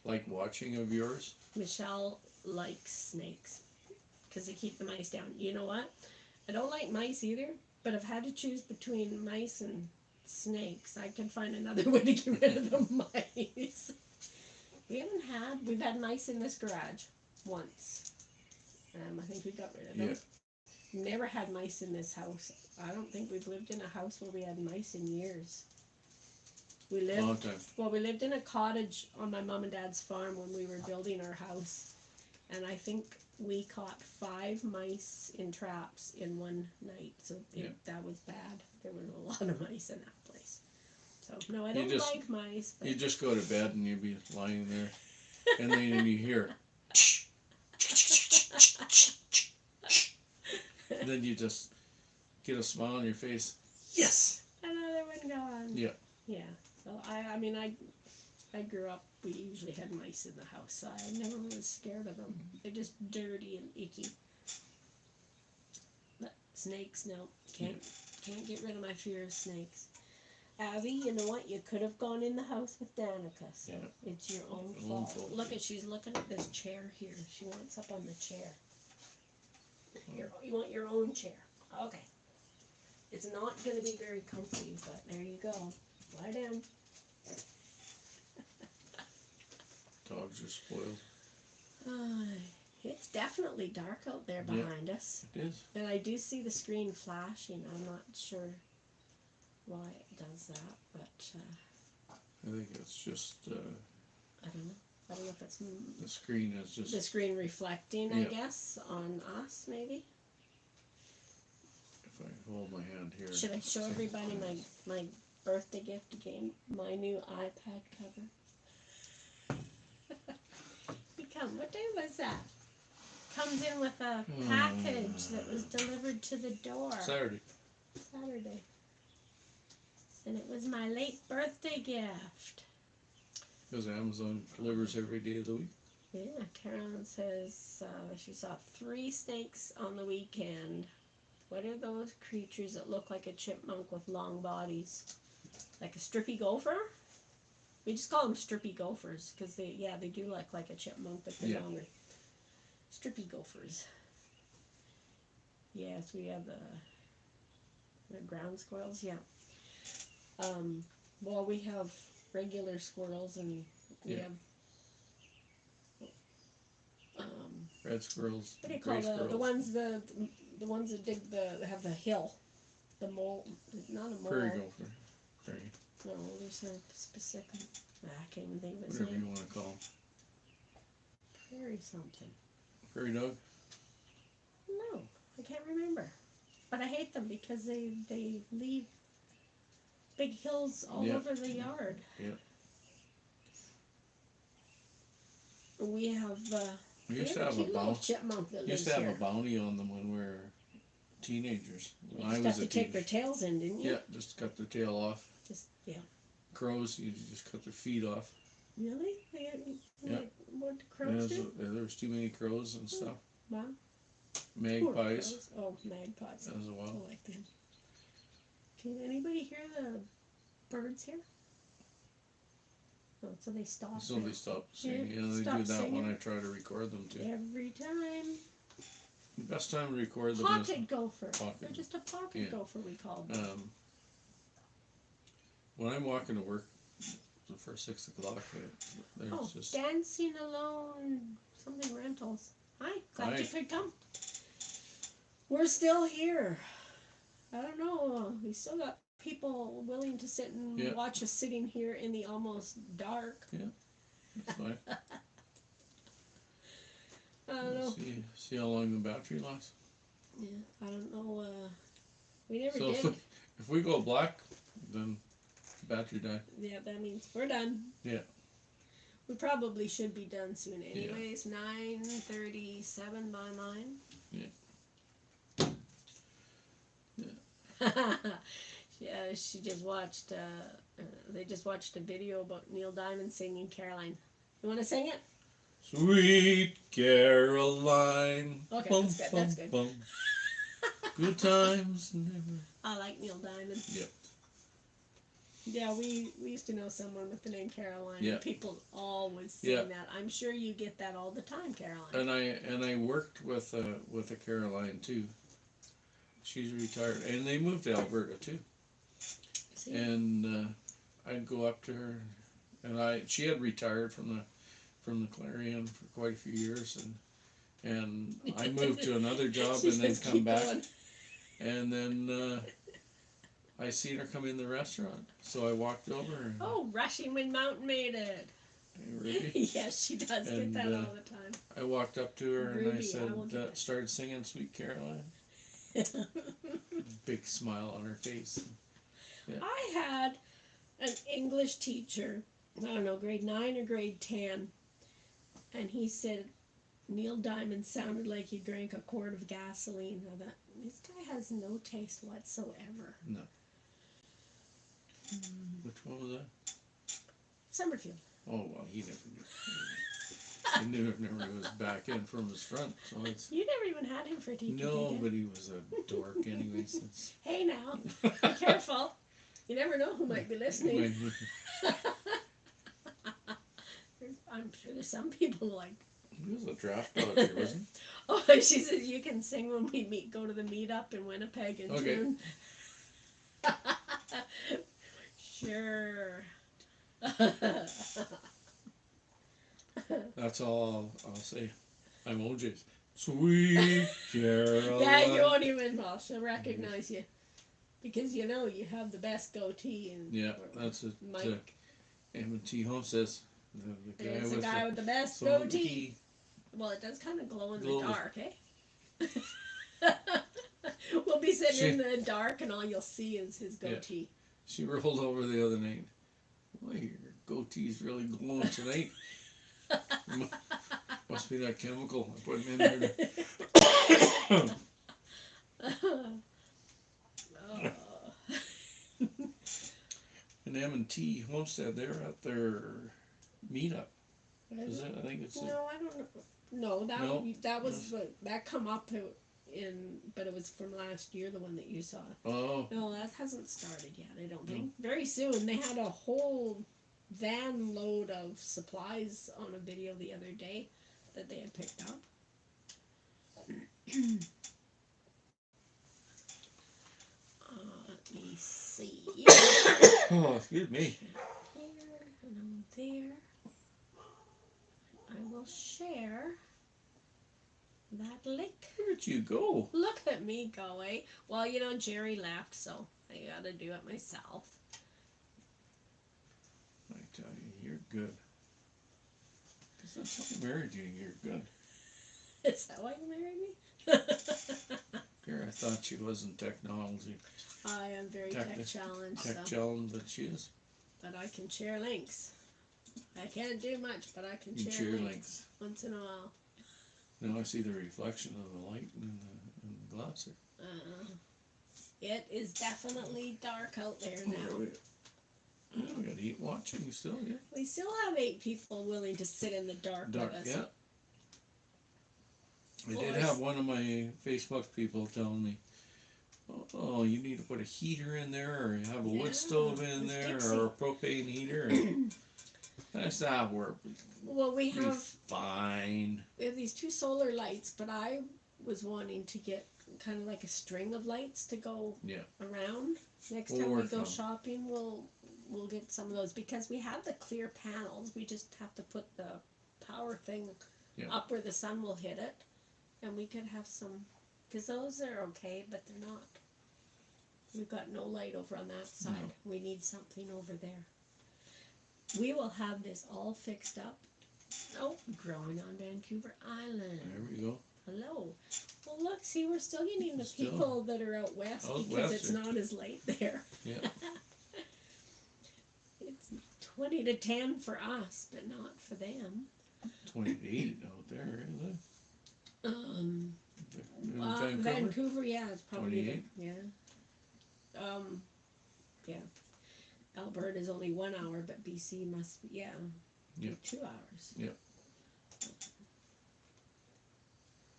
like watching of yours. Michelle likes snakes, because they keep the mice down. You know what? I don't like mice either, but I've had to choose between mice and snakes. I can find another way to get rid of the mice. We've had mice in this garage once. I think we got rid of them. Yeah. Never had mice in this house. I don't think we've lived in a house where we had mice in years. We Long time. we lived in a cottage on my mom and dad's farm when we were building our house, and I think we caught 5 mice in traps in one night. So that was bad. There were a lot of mice in that place. So no, I don't like mice. But You just go to bed and you'd be lying there, and then you hear, and then you just get a smile on your face. Yes. another one gone. Yeah. Yeah. So I grew up. We usually had mice in the house, so I never was scared of them. They're just dirty and icky. But snakes, no, can't get rid of my fear of snakes. Abby, you know what? You could have gone in the house with Danica, so it's your own fault. Look she's looking at this chair here. She wants up on the chair. You want your own chair. Okay. It's not going to be very comfy, but there you go. Lie down. dogs are spoiled. It's definitely dark out there Yeah. behind us. It is. And I do see the screen flashing. I'm not sure why it does that, but I think it's just I don't know. I don't know if it's the screen is just. the screen reflecting, I Yeah. guess, on us, maybe. If I hold my hand here. Should I show everybody my birthday gift again? My new iPad cover. Because what day was that? Comes in with a package that was delivered to the door. Saturday. Saturday. And it was my late birthday gift. Because Amazon delivers every day of the week. Yeah, Carolyn says she saw 3 snakes on the weekend. What are those creatures that look like a chipmunk with long bodies? Like a strippy gopher? We just call them strippy gophers because they do look like a chipmunk, but they're longer. Strippy gophers. Yes, we have the ground squirrels. Yeah. Well, we have regular squirrels and we have Red squirrels. what do you call Gray squirrels. the ones that dig have the hill, the mole, not a mole. Prairie gopher. Prairie. No, there's a specific. I can't even think of his Whatever name. you want to call them. Prairie something. Prairie dog. No, I can't remember. But I hate them because they leave big hills all over the yard. Yeah. We have We used to have a cute little bounty. chipmunk that Used lives to have here. a bounty on them when we were teenagers. You When I just was got a to take their teenager. tails in, didn't you? Yeah, just cut their tail off. Just yeah. Crows, you just cut their feet off. Really? Yeah. What do crows do? There was too many crows and stuff. Wow. Magpies Crows. Oh, magpies. as I well. like them. Can anybody hear the birds here? Oh, so they stop. So now. they stop singing. Yeah, Yeah, they stop do that when singing. I try to record them too. Every time. The best time to record them Pocket gopher. Pocket. They're just a pocket Yeah. gopher, we call is them. when I'm walking to work for 6 o'clock. There's Oh, just dancing alone. Something rentals. Hi, glad you Hi. could come. We're still here. I don't know. We still got people willing to sit and Yeah. watch us sitting here in the almost dark. it's fine. I don't know. See how long the battery lasts. Yeah, I don't know. We never So did. if we go black, then the battery died. Yeah, that means we're done. Yeah. We probably should be done soon anyways. 9:37 by mine. Yeah. Yeah, she just watched, they just watched a video about Neil Diamond singing Caroline. You want to sing it? Sweet Caroline. Okay, Bum, that's good, bum, that's good. bum. Good times never. I like Neil Diamond. Yep. Yeah, we used to know someone with the name Caroline. Yeah. And people always sing Yeah. that. I'm sure you get that all the time, Caroline. And I worked with a Caroline too. She's retired, and they moved to Alberta too. See? And I'd go up to her, and she had retired from the Clarion for quite a few years, and I moved to another job She and then says, come "Keep back, going." and then I seen her come in the restaurant, so I walked over. And, Oh, Rushing Wind Mountain made it. "Hey, Ruby." Yes, she does And, get that all the time. I walked up to her and I Ruby, said, I will get it. started singing "Sweet Caroline." Big smile on her face. Yeah. I had an English teacher, I don't know, grade 9 or grade 10, and he said Neil Diamond sounded like he drank a quart of gasoline. I thought, this guy has no taste whatsoever. No. Which one was that? Summerfield. Oh well, he never knew. He never was back in from his front. So it's You never even had him for a teacher, no, did you? but he was a dork anyway. Since Hey now, be careful. You never know who might be listening. I'm sure there's some people like, He was a draft dodger, wasn't oh, she says you can sing when we go to the meetup in Winnipeg in Okay. June. Sure. That's all I'll say. I'm OJ's. Sweet Caroline. Yeah, you won't even. Well, she'll recognize you because you know you have the best goatee. And Yeah, that's it. Mike. M&T Home says the guy There's the with guy with the best the goatee. Well, it does kind of glow in the Glow. dark, eh? We'll be sitting in the dark, and all you'll see is his goatee. She rolled over the other night. Well, your goatee's really glowing tonight. Must be that chemical I put in there. And M&T Homestead, they're at their meetup. Is it? I think it's. No, I don't know. No, that was No. that come up but it was from last year, the one that you saw. Oh, No, that hasn't started yet. I don't think. Very soon. They had a whole van load of supplies on a video the other day that they had picked up. Let me see. oh, excuse me. Here and there. I will share that link. Where'd you go? Look at me go, eh? Well, you know, Jerry left, so I gotta do it myself. I tell you, you're good. Because that's how I married you. You're good. Is that why you married me? Here, I thought she wasn't technology. I am very tech challenged, Tech so. challenge, but she is. But I can share links. I can't do much, but I can You share share links links. once in a while. Now I see the reflection of the light in the glass here. It is definitely dark out there now. Oh, yeah, we got 8 watching still, yeah. We still have 8 people willing to sit in the dark with us. Yeah. I did have one of my Facebook people telling me, oh, you need to put a heater in there, or have a wood stove in there, or a propane heater. And I said, well, we have fine. We have these 2 solar lights, but I was wanting to get kind of like a string of lights to go around. Next time we go shopping, we'll get some of those because we have the clear panels. We just have to put the power thing up where the sun will hit it, and we could have some, because those are okay, but they're not. We've got no light over on that side. No. We need something over there. We will have this all fixed up. Oh, growing on Vancouver Island. There we go. Hello. Well, look, see, we're still getting the people that are out west because it's not as late there. Yeah. It's 20 to 10 for us, but not for them. 20 to 8 out there, is it? Vancouver, yeah, it's probably 28. Yeah. Alberta is only 1 hour, but BC must be 2 hours. Yep.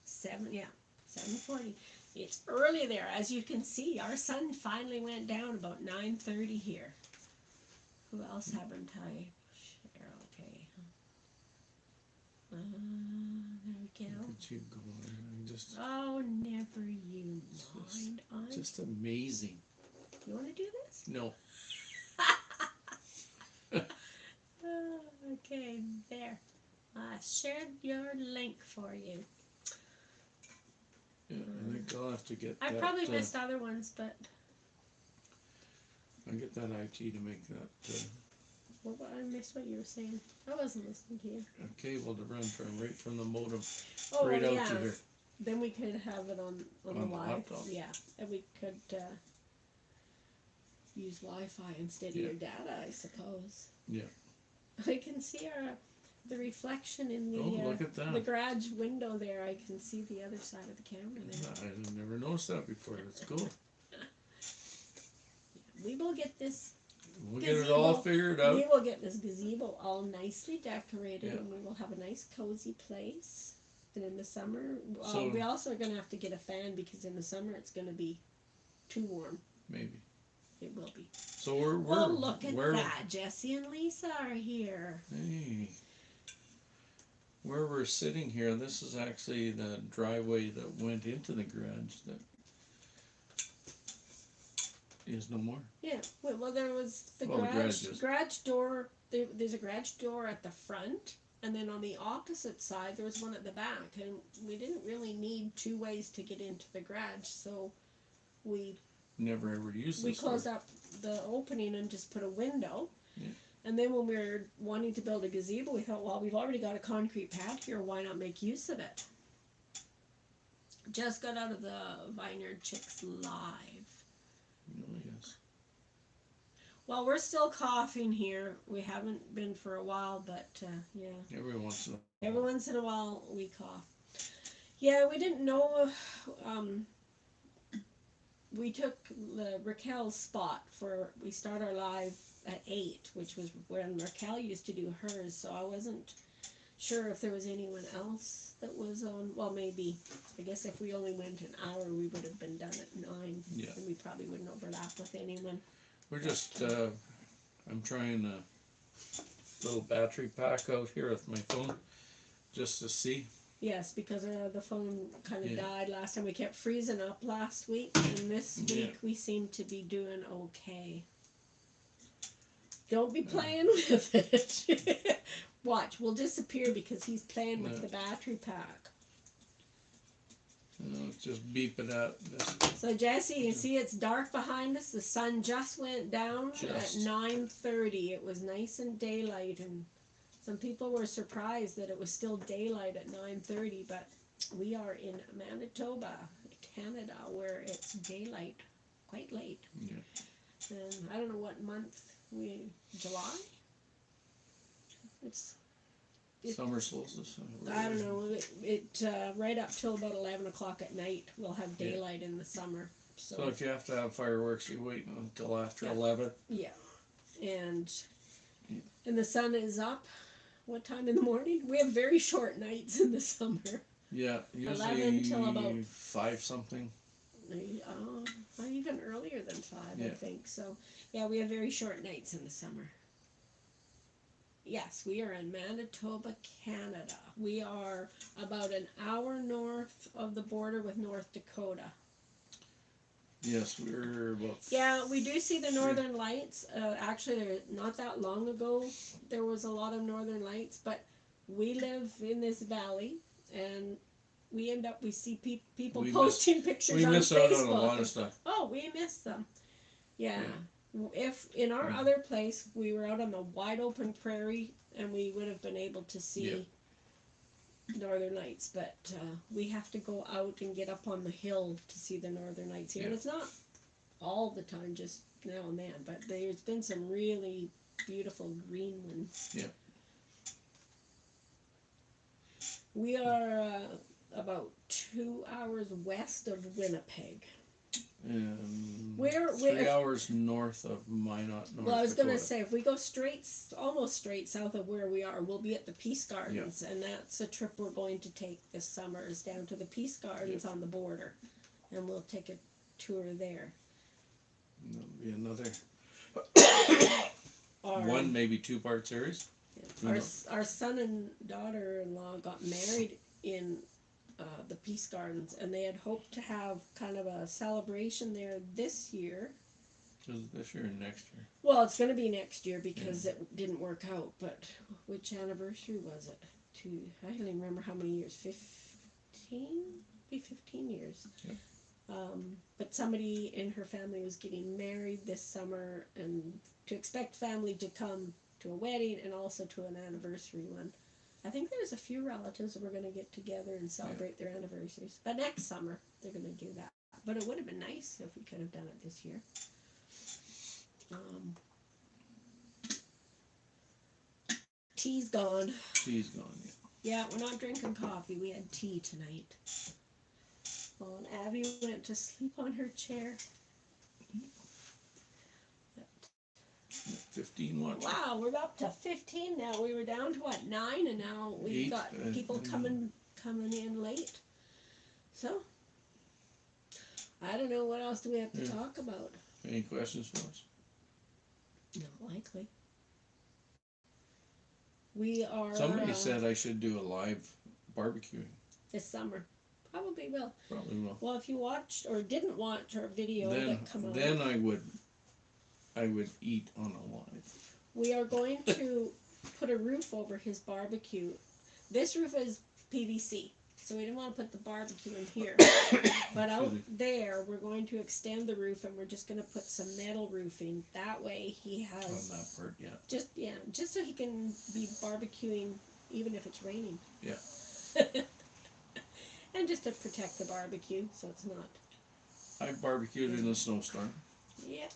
7:40. It's early there, as you can see. Our sun finally went down about 9:30 here. Who else haven't I? Share, okay. There we go. Look at you going. Oh, never you mind. Just amazing. You want to do this? No. Okay, there. I shared your link for you. Yeah, I think I'll have to get I probably missed other ones, but... I'll get that IT to make that... I missed what you were saying. I wasn't listening to you. A cable to run right from the modem out to here. Then we could have it on the laptop. Yeah, and we could use Wi-Fi instead of your data, I suppose. Yeah. I can see the reflection in look at that. The garage window there. I can see the other side of the camera there. I never noticed that before. That's cool. We will get this. We'll get it all figured out. We will get this gazebo all nicely decorated, and we will have a nice cozy place. And in the summer, we also are going to have to get a fan because in the summer it's going to be too warm. Maybe. It will be. So we're look at that. Jesse and Lisa are here. Hey. Where we're sitting here, this is actually the driveway that went into the garage that is no more. Yeah. Well, there was the garage door. There's a garage door at the front, And then on the opposite side, there was one at the back, and we didn't really need two ways to get into the garage, so we Never ever used we this. closed up the opening and just put a window. Yeah. And then when we were wanting to build a gazebo, we thought, well, we've already got a concrete pad here, why not make use of it? Just got out of the Vineyard Chicks live. Oh, yes. Well, we're still coughing here. We haven't been for a while, but yeah. Every once in a while. Every once in a while we cough. Yeah, we didn't know. We took Raquel's spot for. We start our live at 8, which was when Raquel used to do hers. So I wasn't sure if there was anyone else that was on. Well, maybe. I guess if we only went an hour, we would have been done at 9. Yeah. And we probably wouldn't overlap with anyone. We're just, I'm trying a little battery pack out here with my phone just to see. Yes, because the phone kind of Yeah. died last time. We kept freezing up last week, and this week we seem to be doing okay. Don't be playing with it. Watch, we'll disappear because he's playing with the battery pack. It's just beeping out. So Jesse, you see it's dark behind us. The sun just went down at 9:30. It was nice and daylight, and some people were surprised that it was still daylight at 9:30. But we are in Manitoba, Canada, where it's daylight quite late. Yeah. And I don't know what month July. It's Summer solstice. I don't know. It right up till about 11 o'clock at night. We'll have daylight in the summer. So if you have to have fireworks, you wait until after 11. Yeah, and the sun is up. What time in the morning? We have very short nights in the summer. Yeah, usually 11 till about 5 something. Even earlier than 5, I Yeah. think. So yeah, we have very short nights in the summer. Yes, we are in Manitoba, Canada. We are about an hour north of the border with North Dakota. Yes, we're about. Yeah, we do see the northern lights. Actually, not that long ago, there was a lot of northern lights, but we live in this valley, and we see people posting pictures we on miss Facebook. out on a lot of stuff. Oh, we miss them. Yeah. If in our other place we were out on the wide open prairie and we would have been able to see northern lights, but we have to go out and get up on the hill to see the northern lights here. And it's not all the time, just now and then, but there's been some really beautiful green ones. Yeah. We are about 2 hours west of Winnipeg. We're 3 hours north of Minot, North Well, I was going to Dakota. say, if we go almost straight south of where we are, we'll be at the Peace Gardens, and that's a trip we're going to take this summer, is down to the Peace Gardens on the border, and we'll take a tour there. And there'll be another Our, one, maybe 2-part series. our son and daughter-in-law got married in the Peace Gardens, and they had hoped to have kind of a celebration there this year. Is it this year or next year? Well, it's going to be next year because it didn't work out, but which anniversary was it? I don't even remember how many years. 15? Be 15 years. Yep. But somebody in her family was getting married this summer, and to expect family to come to a wedding and also to an anniversary one. I think there's a few relatives that were going to get together and celebrate their anniversaries. But next summer, they're going to do that. But it would have been nice if we could have done it this year. Tea's gone. Tea's gone, Yeah, we're not drinking coffee. We had tea tonight. Well, and Abby went to sleep on her chair. 15 watch. Wow, we're up to 15 now. We were down to what, 9, and now we've 8, got people coming in late. So, I don't know, what else do we have to talk about? Any questions for us? Not likely. We are. Somebody said I should do a live barbecuing. This summer. Probably will. Probably will. Well, if you watched or didn't watch our video that come out. Then I would eat on a live. We are going to put a roof over his barbecue. This roof is PVC, so we didn't want to put the barbecue in here. But out there, we're going to extend the roof, and we're just going to put some metal roofing. That way, he On has that part, yeah. just so he can be barbecuing even if it's raining. Yeah. And just to protect the barbecue, so it's not. I barbecued in a snowstorm, Yeah.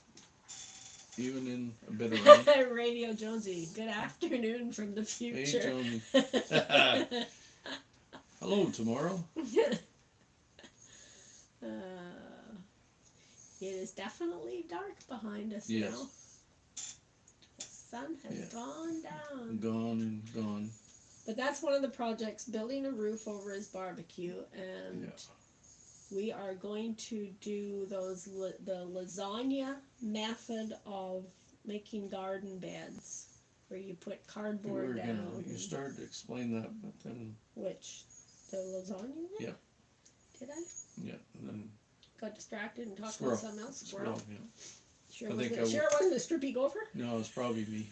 even in a bit of rain. Radio Jonesy, good afternoon from the Hey, future. Jonesy. Hello, tomorrow. It is definitely dark behind us Yes. now. The sun has gone down. Gone and gone. But that's one of the projects, building a roof over his barbecue, and we are going to do the lasagna method of making garden beds, where you put cardboard down. You started to explain that, but then Which, the lasagna one? Yeah. Did I? yeah, and then Got distracted and talked Squirrel. about something else? Squirrel? yeah. Sure, I think sure it wasn't a strippy gopher? No, it's probably me.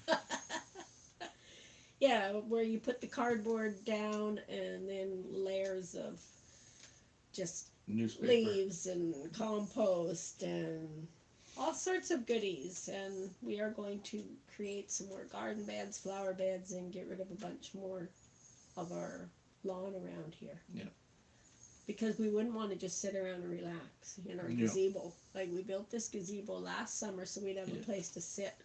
Yeah, where you put the cardboard down and then layers of just Newspaper. leaves and compost and all sorts of goodies. And we are going to create some more garden beds, flower beds, and get rid of a bunch more of our lawn around here. Yeah. Because we wouldn't want to just sit around and relax in our gazebo. Like, we built this gazebo last summer so we'd have a place to sit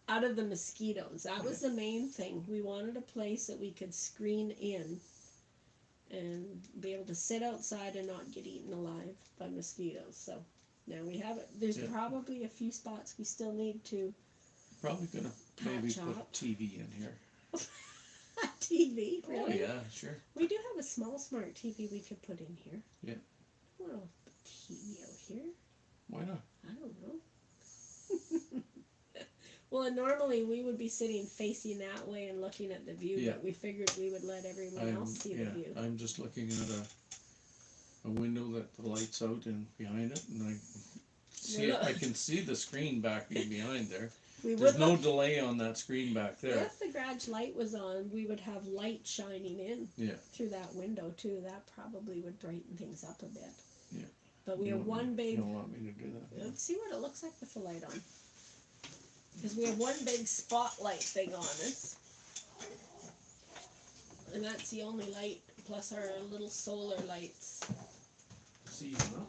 out of the mosquitoes. That was the main thing. We wanted a place that we could screen in and be able to sit outside and not get eaten alive by mosquitoes. So now we have it. There's probably a few spots we still need to Probably gonna maybe patch put up. TV in here. TV, really? Oh yeah, sure. We do have a small smart TV we could put in here. Yeah. Well, TV out here? Why not? I don't know. Well, normally we would be sitting facing that way and looking at the view, but we figured we would let everyone else see the view. I'm just looking at a window that the light's out and behind it, and I can see the screen back behind there. There's no delay on that screen back there. If the garage light was on, we would have light shining in through that window too. That probably would brighten things up a bit. Yeah. But we have one big. You don't want me to do that? Let's see what it looks like with the light on. Because we have one big spotlight thing on us. And that's the only light, plus our little solar lights. See, huh?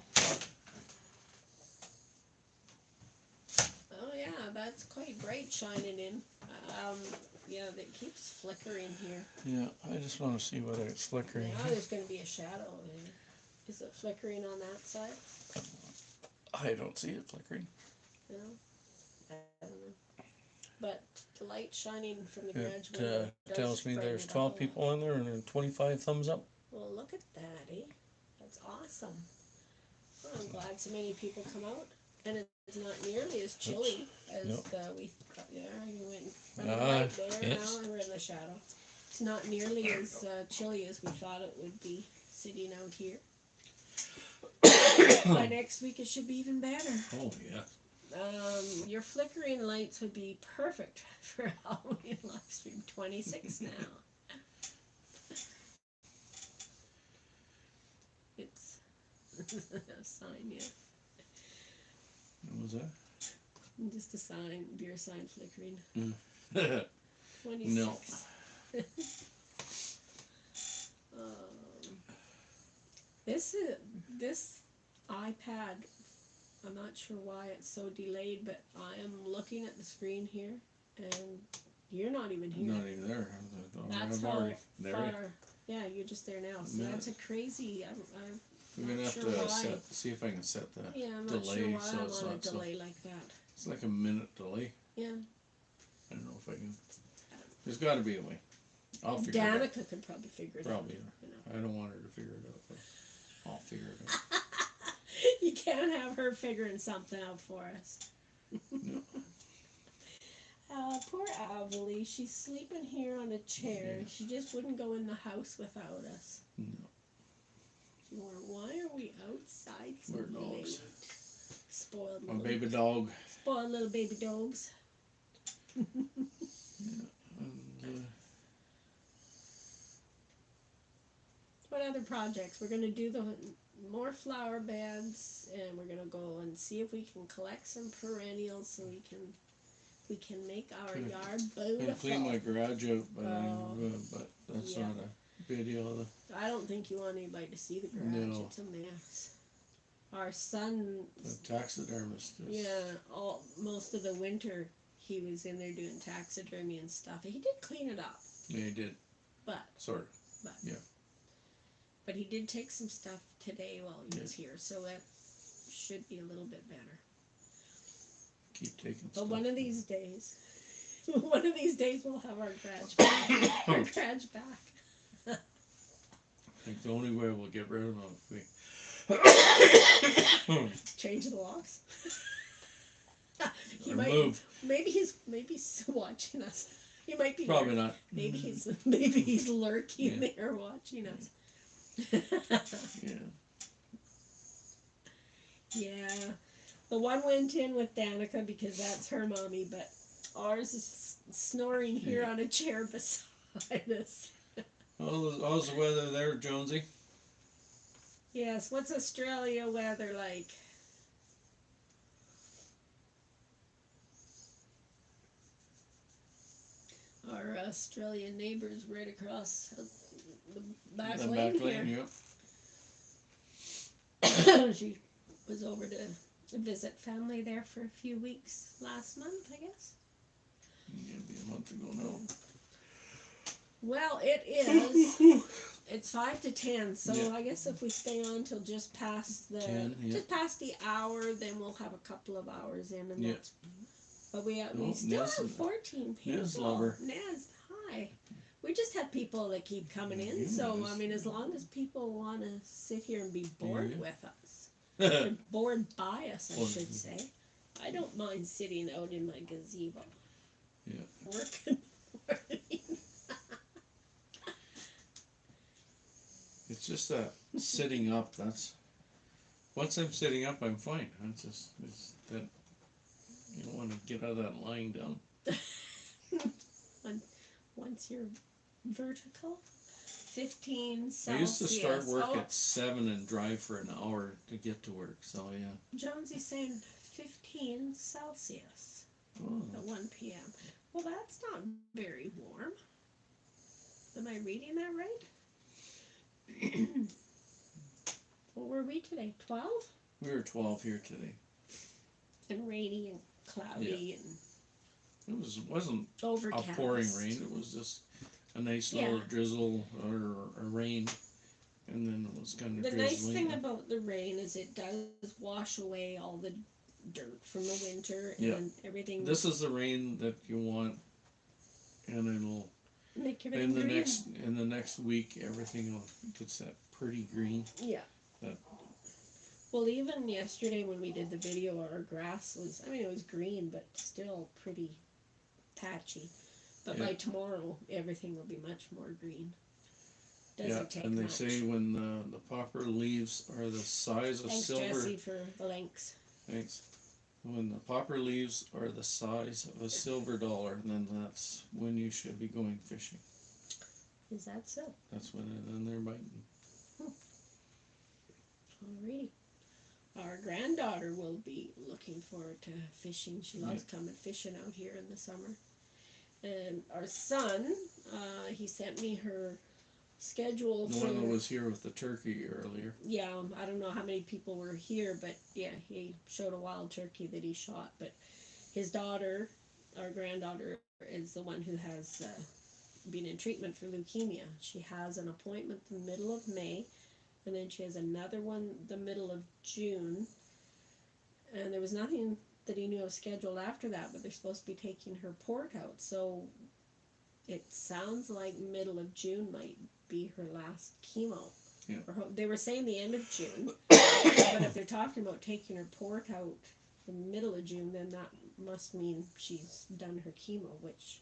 Oh yeah, that's quite bright shining in. Yeah, it keeps flickering here. Yeah, I just want to see whether it's flickering. Now there's going to be a shadow there. Is it flickering on that side? I don't see it flickering. No? I don't know. But the light shining from the garage window tells me there's 12 people in there and there's 25 thumbs up. Well, look at that, eh? That's awesome. Well, I'm glad so many people come out. And it's not nearly as chilly as we thought. Yeah, you went from the light there, now we're in the shadow. It's not nearly as chilly as we thought it would be sitting out here. By next week it should be even better. Oh, yeah. Your flickering lights would be perfect for Halloween live stream 26 now. It's a sign, yeah. What was that? Just a sign, beer sign flickering. 26. No. This iPad, I'm not sure why it's so delayed, but I am looking at the screen here, and you're not even here. Not even there. That's I'm how already there. far. Yeah, you're just there now. So that's a crazy. I'm gonna have to see if I can set the I'm delay not sure why so I'm it's on a not delay like that. It's like a minute delay. Yeah. I don't know if I can. There's got to be a way. I'll figure it out. Danica could probably figure it Probably. out. I don't want her to figure it out, but I'll figure it out. You can't have her figuring something out for us. No. Poor Avalie. She's sleeping here on a chair. Yeah. She just wouldn't go in the house without us. No. Why are we outside so We're late? dogs. Spoiled My little, baby dog. spoiled little baby dogs. What other projects? We're gonna do the more flower beds, and we're gonna go and see if we can collect some perennials so we can make our Good. yard I cleaned my beautiful. garage out, but Oh. but that's Yeah. not a video. I don't think you want anybody to see the garage. No. It's a mess. Our son, The taxidermist is, yeah, most of the winter he was in there doing taxidermy and stuff. He did clean it up, yeah, he did, but sort of. but he did take some stuff today while he was Yeah. here, so that should be a little bit better. Keep taking But stuff. one of these days we'll have our garage back. Our garage back. I think the only way we'll get rid of them if we Change the locks. He or might. move. Maybe he's watching us. He might be. Probably not. Maybe he's lurking there watching us. Yeah. Yeah. The one went in with Danica because that's her mommy, but ours is snoring here on a chair beside us. How's the weather there, Jonesy? Yes, what's Australia weather like? Our Australian neighbors right across the back The lane back here. lane, yeah. She was over to visit family there for a few weeks last month, I guess. Maybe a month ago now. Well, it is. It's 5 to 10, so Yeah. I guess if we stay on till just past the 10, yeah. just past the hour, then we'll have a couple of hours in, and Yeah. that's. But we Oh, still Nez- have 14 people. Nez lover. Nez, hi. We just have people that keep coming in, Yeah, so Nez. I mean, as long as people want to sit here and be bored Yeah. with us, or bored by us, I Bored. should say. I don't mind sitting out in my gazebo. Yeah. Working. It's just that sitting up. That's once I'm sitting up, I'm fine. It's that you don't want to get out of that lying down. Once you're vertical, 15 Celsius. I used to start work Oh, at 7 and drive for an hour to get to work. So yeah. Jonesy's saying 15 Celsius Oh. at 1 p.m. Well, that's not very warm. Am I reading that right? What were we today? 12? We were 12 here today. And rainy and cloudy and Wasn't overcast. a pouring rain. It was just a nice little drizzle or a rain, and then it was kind of The drizzling. nice thing about the rain is it does wash away all the dirt from the winter and everything. This is the rain that you want, and it'll Make everything green. in the next week everything will gets that pretty green. Yeah. That. Well, even yesterday when we did the video, our grass was, I mean, it was green, but still pretty patchy. But by tomorrow, everything will be much more green. Doesn't take and they much. say when the popper leaves are the size of Thanks, silver. Jesse, for the links. Thanks. When the popper leaves are the size of a silver dollar, then that's when you should be going fishing. Is that so? That's when then they're biting. Alrighty. Our granddaughter will be looking forward to fishing. She loves coming fishing out here in the summer. And our son, he sent me her schedule The for... one that was here with the turkey earlier. Yeah, I don't know how many people were here, but yeah, he showed a wild turkey that he shot. But his daughter, our granddaughter, is the one who has been in treatment for leukemia. She has an appointment the middle of May, and then she has another one the middle of June. And there was nothing that he knew of scheduled after that, but they're supposed to be taking her port out. So it sounds like middle of June might be her last chemo. Yeah. They were saying the end of June, but if they're talking about taking her port out in the middle of June, then that must mean she's done her chemo, which...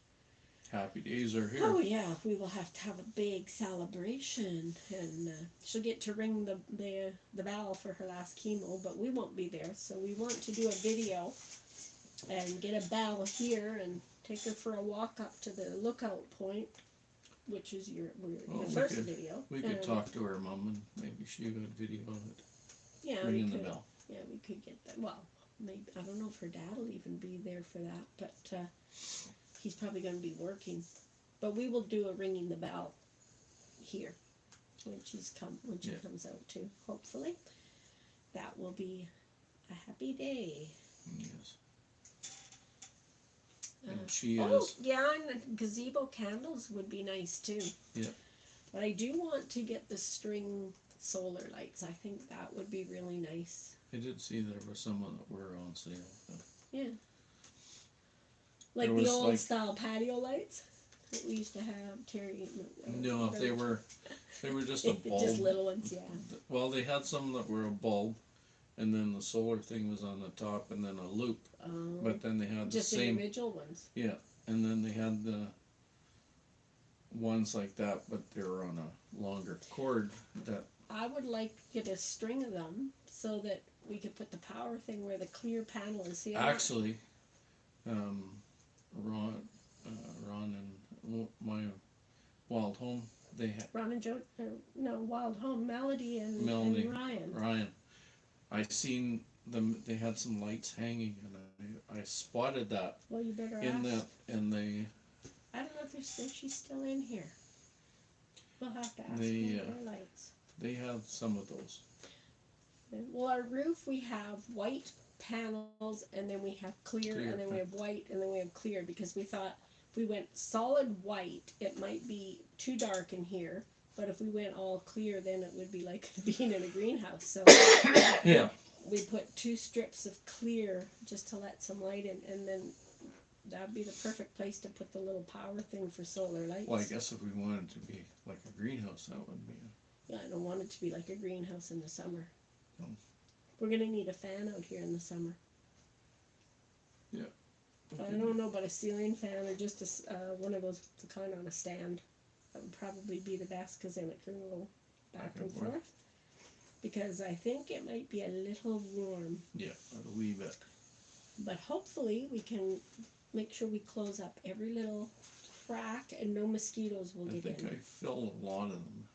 Happy days are here. Oh yeah, we will have to have a big celebration, and she'll get to ring the bell for her last chemo, but we won't be there, so we want to do a video and get a bell here and take her for a walk up to the lookout point, which is your Well, first video. We could talk to her mom and maybe she would video of it. Yeah, Ringing we the could. bell. Yeah, we could get that. Well, maybe I don't know if her dad will even be there for that, but he's probably going to be working. But we will do a ringing the bell here when she comes out too. Hopefully, that will be a happy day. Yes. And she is. Oh, yeah, and the gazebo candles would be nice too. Yeah. But I do want to get the string solar lights. I think that would be really nice. I did see there were some that were on sale. Yeah. Like There the was, old like- style patio lights that we used to have, Terry. No, they were just a bulb. Just little ones, yeah. Well, they had some that were a bulb, and then the solar thing was on the top, and then a loop. But then they had just the same, individual ones. yeah, and then they had the ones like that, but they were on a longer cord. That I would like to get a string of them so that we could put the power thing where the clear panel is. See, actually, Ron and my Wild Home, they had Ron and Joe, no, Wild Home, Melody and Ryan. Ryan. I seen them. They had some lights hanging, and I spotted that Well, you better in ask. that, and they. I don't know if she's still in here. We'll have to ask They, her their lights. They have some of those. Well, our roof, we have white panels, and then we have clear, and then we have white, and then we have clear, because we thought if we went solid white, it might be too dark in here, but if we went all clear, then it would be like being in a greenhouse. So Yeah. we put 2 strips of clear just to let some light in, and then that'd be the perfect place to put the little power thing for solar lights. Well, I guess if we wanted to be like a greenhouse, that would be. Yeah, I don't want it to be like a greenhouse in the summer. No. We're gonna need a fan out here in the summer. Yeah. I don't know about a ceiling fan or just one of those kind on a stand. That would probably be the best, because then it can go back and forth. Because I think it might be a little warm. Yeah, a wee bit. But hopefully we can make sure we close up every little crack and no mosquitoes will get in. I think I filled a lot of them.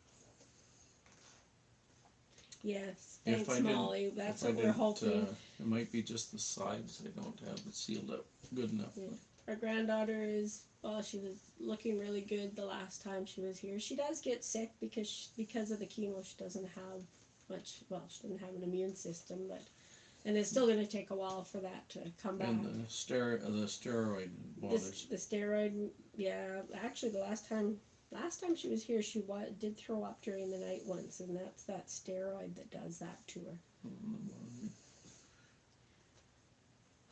Yes, If thanks I didn't- Molly. That's if I what we're didn't, hoping. It might be just the sides. I don't have it sealed up good enough. Yeah. Our granddaughter is, well, she was looking really good the last time she was here. She does get sick because of the chemo. She doesn't have much, well, she doesn't have an immune system, but, and it's still going to take a while for that to come back. And the steroid bothers. The steroid, yeah, actually the last time she was here, she did throw up during the night once, and that's that steroid that does that to her.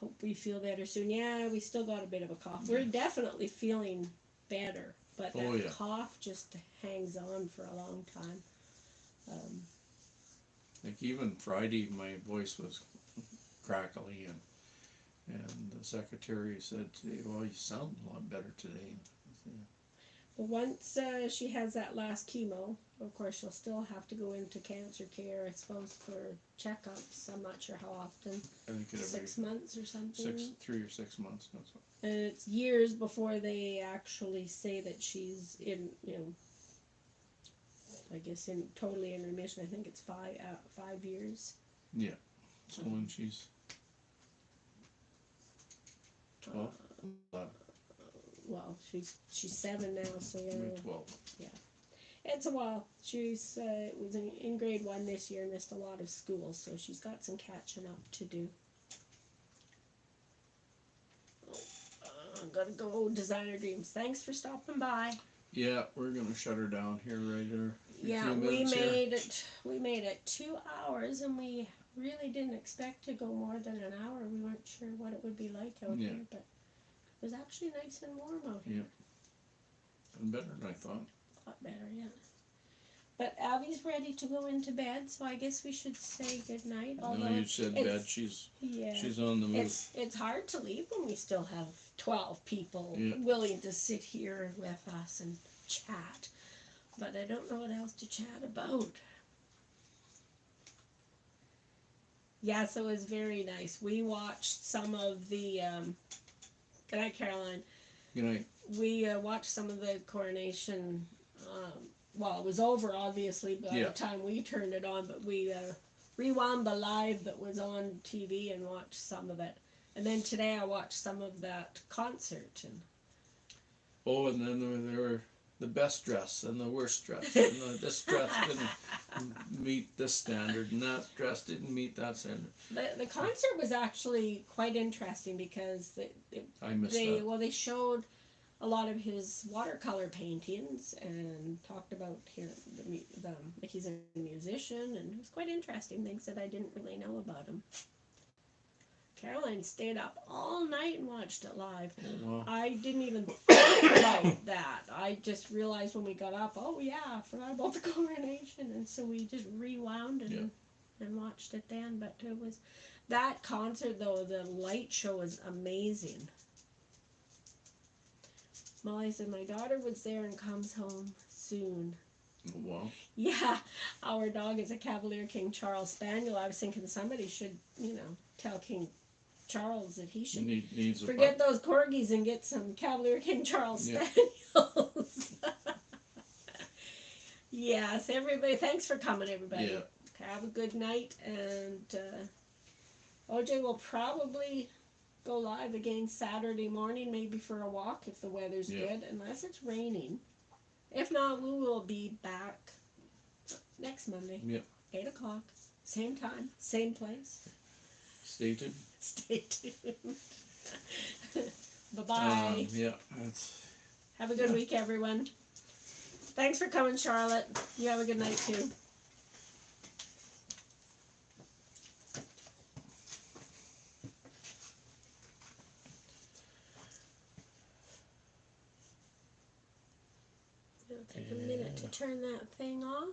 Hope we feel better soon. Yeah, we still got a bit of a cough. We're definitely feeling better, but that cough just hangs on for a long time. Like even Friday, my voice was crackly, and the secretary said today, "Well, you sound a lot better today." But once she has that last chemo, of course, she'll still have to go into cancer care, I suppose, for checkups. I'm not sure how often. I think it 6 months or something. 3 or 6 months. That's what. And it's years before they actually say that she's in, I guess totally in remission. I think it's 5 years. Yeah. So when she's 12, well, she's 7 now, so yeah. 12. Yeah. It's a while. She's was in grade 1 this year, missed a lot of school, so she's got some catching up to do. I'm gonna go Designer Dreams. Thanks for stopping by. Yeah, we're gonna shut her down here right here. Yeah, we made it 2 hours, and we really didn't expect to go more than an hour. We weren't sure what it would be like out here, but it was actually nice and warm out here. Yeah. And better than I thought. A lot better, yeah. But Abby's ready to go into bed, so I guess we should say goodnight. No, you said bed. She's on the move. It's hard to leave when we still have 12 people Yeah. willing to sit here with us and chat. But I don't know what else to chat about. Yes, it was very nice. We watched some of the, good night, Caroline. Good night. We watched some of the coronation. Well, it was over obviously by Yeah. the time we turned it on, but we rewound the live that was on TV and watched some of it. And then today I watched some of that concert. And Oh, and then there were the best dress and the worst dress, and this dress didn't meet this standard, and that dress didn't meet that standard. the concert was actually quite interesting because I missed they that. well they showed a lot of his watercolor paintings and talked about he's a musician, and it was quite interesting things that I didn't really know about him. Caroline stayed up all night and watched it live. Oh, wow. I didn't even think about that. I just realized when we got up, oh yeah, I forgot about the coronation, and so we just rewound and watched it then. But it was that concert though. The light show was amazing. Molly said my daughter was there and comes home soon. Oh, wow. Yeah, our dog is a Cavalier King Charles Spaniel. I was thinking somebody should, tell King Charles that he should Needs a forget those corgis and get some Cavalier King Charles Yeah. Spaniels. Yes, everybody. Thanks for coming, everybody. Yeah. Have a good night, and OJ will probably go live again Saturday morning, maybe for a walk if the weather's Yeah. good, unless it's raining. If not, we will be back next Monday. Yep. 8 o'clock. Same time, same place. Stay tuned. Stay tuned. Bye-bye. Yeah. That's. Have a good week, everyone. Thanks for coming, Charlotte. You have a good night, too. It'll take a minute to turn that thing off.